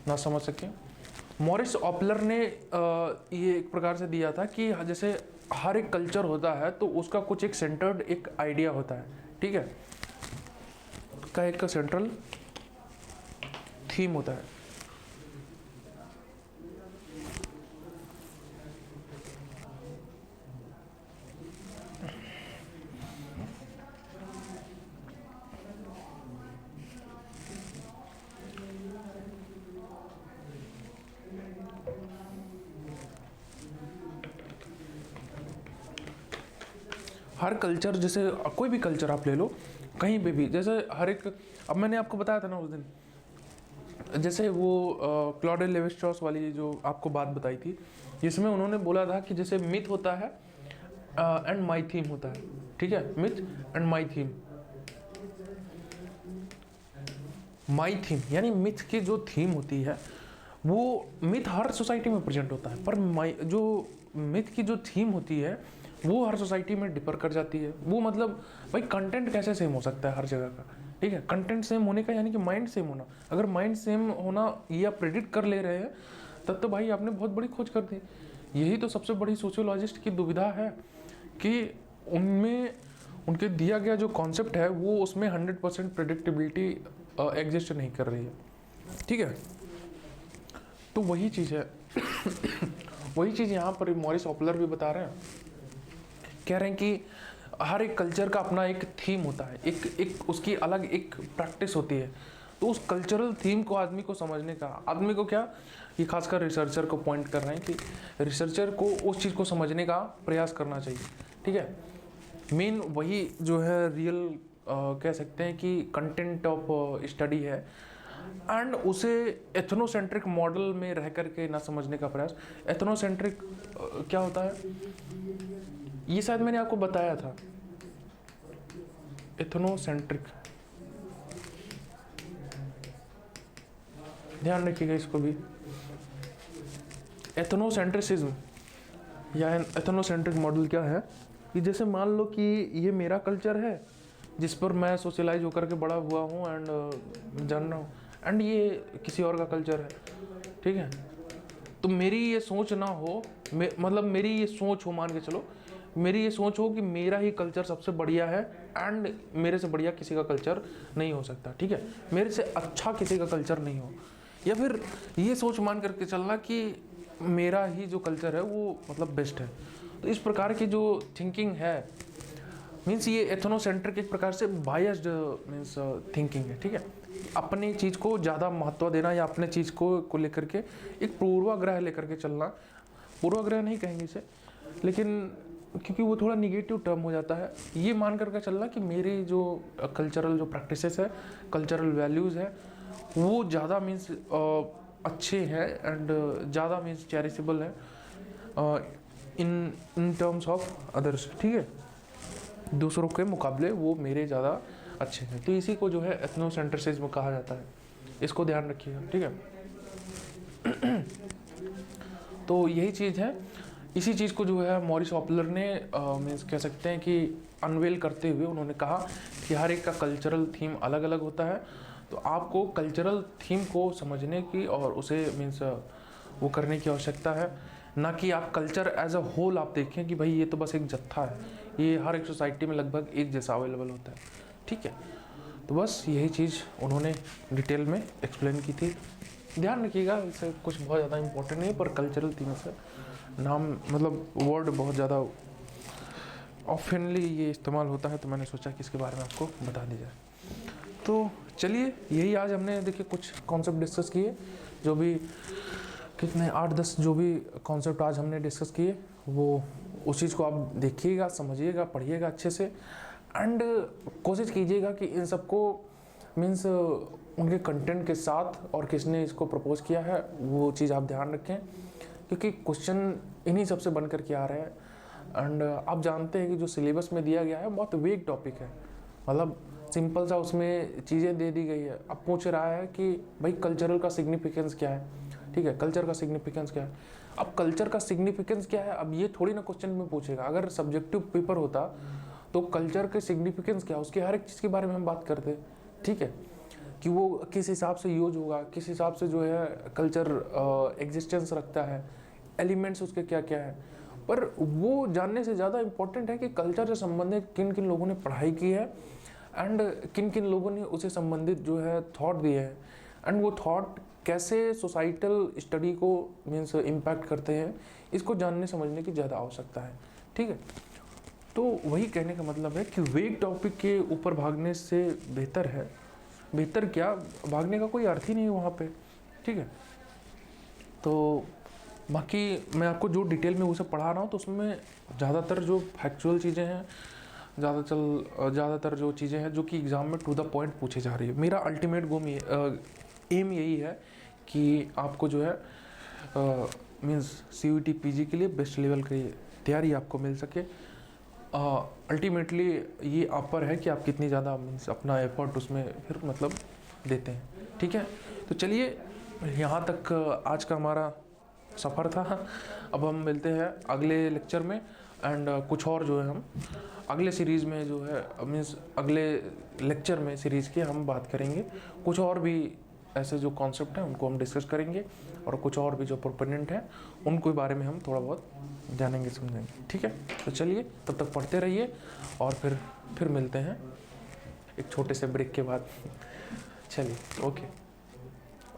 ना समझ सकें। मॉरिस ऑपलर ने ये एक प्रकार से दिया था कि जैसे हर एक कल्चर होता है तो उसका कुछ एक सेंटर्ड एक आइडिया होता है, ठीक है, का एक सेंट्रल थीम होता है। हर कल्चर, जैसे कोई भी कल्चर आप ले लो कहीं पे भी, जैसे हर एक, अब मैंने आपको बताया था ना उस दिन, जैसे वो क्लॉडे लेवी-स्ट्रॉस वाली जो आपको बात बताई थी, जिसमें उन्होंने बोला था कि जैसे मिथ होता है एंड माई थीम होता है, ठीक है, myth and my theme. My theme यानी मिथ की जो थीम होती है, वो मिथ हर सोसाइटी में प्रेजेंट होता है, पर जो मिथ की जो थीम होती है वो हर सोसाइटी में डिफर कर जाती है। वो मतलब भाई कंटेंट कैसे सेम हो सकता है हर जगह का, ठीक है, कंटेंट सेम होने का यानी कि माइंड सेम होना। अगर माइंड सेम होना ये आप प्रेडिक्ट कर ले रहे हैं तब तो भाई आपने बहुत बड़ी खोज कर दी। यही तो सबसे बड़ी सोशियोलॉजिस्ट की दुविधा है कि उनमें उनके दिया गया जो कॉन्सेप्ट है वो उसमें 100% प्रेडिक्टेबिलिटी एग्जिस्ट नहीं कर रही है, ठीक है। तो वही चीज़ है वही चीज़ यहाँ पर मॉरिस ऑपलर भी बता रहे हैं, कह रहे हैं कि हर एक कल्चर का अपना एक थीम होता है, एक उसकी अलग एक प्रैक्टिस होती है। तो उस कल्चरल थीम को आदमी को समझने का, आदमी को क्या, ये खासकर रिसर्चर को पॉइंट कर रहे हैं कि रिसर्चर को उस चीज़ को समझने का प्रयास करना चाहिए, ठीक है। मेन वही जो है रियल कह सकते हैं कि कंटेंट ऑफ स्टडी है, एंड उसे एथनोसेंट्रिक मॉडल में रह करके ना समझने का प्रयास। एथनोसेंट्रिक क्या होता है, ये शायद मैंने आपको बताया था। एथनोसेंट्रिक, ध्यान रखिएगा इसको भी। एथनोसेंट्रिसिज्म या एथनोसेंट्रिक मॉडल क्या है कि जैसे मान लो कि ये मेरा कल्चर है जिस पर मैं सोशलाइज होकर के बड़ा हुआ हूँ एंड जान रहा हूँ, एंड ये किसी और का कल्चर है, ठीक है। तो मेरी ये सोच ना हो, मतलब मेरी ये सोच हो, मान के चलो मेरी ये सोच हो कि मेरा ही कल्चर सबसे बढ़िया है एंड मेरे से बढ़िया किसी का कल्चर नहीं हो सकता, ठीक है, मेरे से अच्छा किसी का कल्चर नहीं हो। या फिर ये सोच मान करके चलना कि मेरा ही जो कल्चर है वो मतलब बेस्ट है। तो इस प्रकार की जो थिंकिंग है, मीन्स ये एथनोसेंट्रिक एक प्रकार से बायस्ड मीन्स थिंकिंग है, ठीक है। अपनी चीज़ को ज़्यादा महत्व देना या अपने चीज़ को लेकर के एक पूर्वाग्रह लेकर के चलना, पूर्वाग्रह नहीं कहेंगे इसे, लेकिन क्योंकि वो थोड़ा निगेटिव टर्म हो जाता है, ये मान करके चलना कि मेरी जो कल्चरल जो प्रैक्टिसेस है, कल्चरल वैल्यूज़ है, वो ज़्यादा मीन्स अच्छे हैं एंड ज़्यादा मीन्स चेरिशेबल है इन टर्म्स ऑफ अदर्स, ठीक है, दूसरों के मुकाबले वो मेरे ज़्यादा अच्छे हैं। तो इसी को जो है एथनोसेंट्रिसिज्म कहा जाता है, इसको ध्यान रखिएगा, ठीक है। तो यही चीज़ है, इसी चीज़ को जो है मॉरिस ऑपलर ने मीन्स कह सकते हैं कि अनवेल करते हुए उन्होंने कहा कि हर एक का कल्चरल थीम अलग अलग होता है। तो आपको कल्चरल थीम को समझने की और उसे मीन्स वो करने की आवश्यकता है, ना कि आप कल्चर एज अ होल आप देखें कि भाई ये तो बस एक जत्था है, ये हर एक सोसाइटी में लगभग एक जैसा अवेलेबल होता है, ठीक है। तो बस यही चीज़ उन्होंने डिटेल में एक्सप्लेन की थी। ध्यान रखिएगा, इसे कुछ बहुत ज़्यादा इंपॉर्टेंट नहीं है, पर कल्चरल थीम से नाम मतलब वर्ड बहुत ज़्यादा ऑफनली ये इस्तेमाल होता है, तो मैंने सोचा कि इसके बारे में आपको बता दी जाए। तो चलिए, यही आज हमने देखिए कुछ कॉन्सेप्ट डिस्कस किए, जो भी कितने 8-10 जो भी कॉन्सेप्ट आज हमने डिस्कस किए, वो उस चीज़ को आप देखिएगा, समझिएगा, पढ़िएगा अच्छे से, एंड कोशिश कीजिएगा कि इन सबको मीन्स उनके कंटेंट के साथ और किसने इसको प्रपोज किया है वो चीज़ आप ध्यान रखें, क्योंकि क्वेश्चन इन्हीं सबसे बन कर के आ रहे हैं। एंड आप जानते हैं कि जो सिलेबस में दिया गया है बहुत वेग टॉपिक है, मतलब सिंपल सा उसमें चीज़ें दे दी गई है। अब पूछ रहा है कि भाई कल्चरल का सिग्निफिकेंस क्या है, ठीक है, कल्चर का सिग्निफिकेंस क्या है। अब कल्चर का सिग्निफिकेंस क्या है, अब ये थोड़ी ना क्वेश्चन में पूछेगा। अगर सब्जेक्टिव पेपर होता तो कल्चर के सिग्निफिकेंस क्या, उसके हर एक चीज़ के बारे में हम बात करते, ठीक है, कि वो किस हिसाब से यूज होगा, किस हिसाब से जो है कल्चर एग्जिस्टेंस रखता है, एलिमेंट्स उसके क्या क्या है। पर वो जानने से ज़्यादा इम्पोर्टेंट है कि कल्चर से संबंधित किन किन लोगों ने पढ़ाई की है एंड किन किन लोगों ने उसे संबंधित जो है थॉट दिए हैं, एंड वो थॉट कैसे सोसाइटल स्टडी को मीन्स इम्पैक्ट करते हैं, इसको जानने समझने की ज़्यादा आवश्यकता है, ठीक है। तो वही कहने का मतलब है कि वेग टॉपिक के ऊपर भागने से बेहतर है, बेहतर क्या, भागने का कोई अर्थ ही नहीं है वहाँ पे, ठीक है। तो बाकी मैं आपको जो डिटेल में वो सब पढ़ा रहा हूँ तो उसमें ज़्यादातर जो फैक्चुअल चीज़ें हैं ज़्यादातर जो चीज़ें हैं जो कि एग्ज़ाम में टू द पॉइंट पूछे जा रही है। मेरा अल्टीमेट एम यही है कि आपको जो है मीन्स CUET PG के लिए बेस्ट लेवल की तैयारी आपको मिल सके। अल्टीमेटली ये आप पर है कि आप कितनी ज़्यादा मीन्स अपना एफर्ट उसमें फिर मतलब देते हैं। ठीक है, तो चलिए यहाँ तक आज का हमारा सफ़र था। अब हम मिलते हैं अगले लेक्चर में एंड कुछ और जो है हम अगले सीरीज़ में जो है मीन्स अगले लेक्चर में सीरीज़ के हम बात करेंगे। कुछ और भी ऐसे जो कॉन्सेप्ट हैं उनको हम डिस्कस करेंगे और कुछ और भी जो प्रोपोनेंट हैं उनके बारे में हम थोड़ा बहुत जानेंगे समझेंगे। ठीक है, तो चलिए तब तक पढ़ते रहिए और फिर मिलते हैं एक छोटे से ब्रेक के बाद। चलिए, ओके,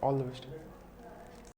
ऑल द बेस्ट।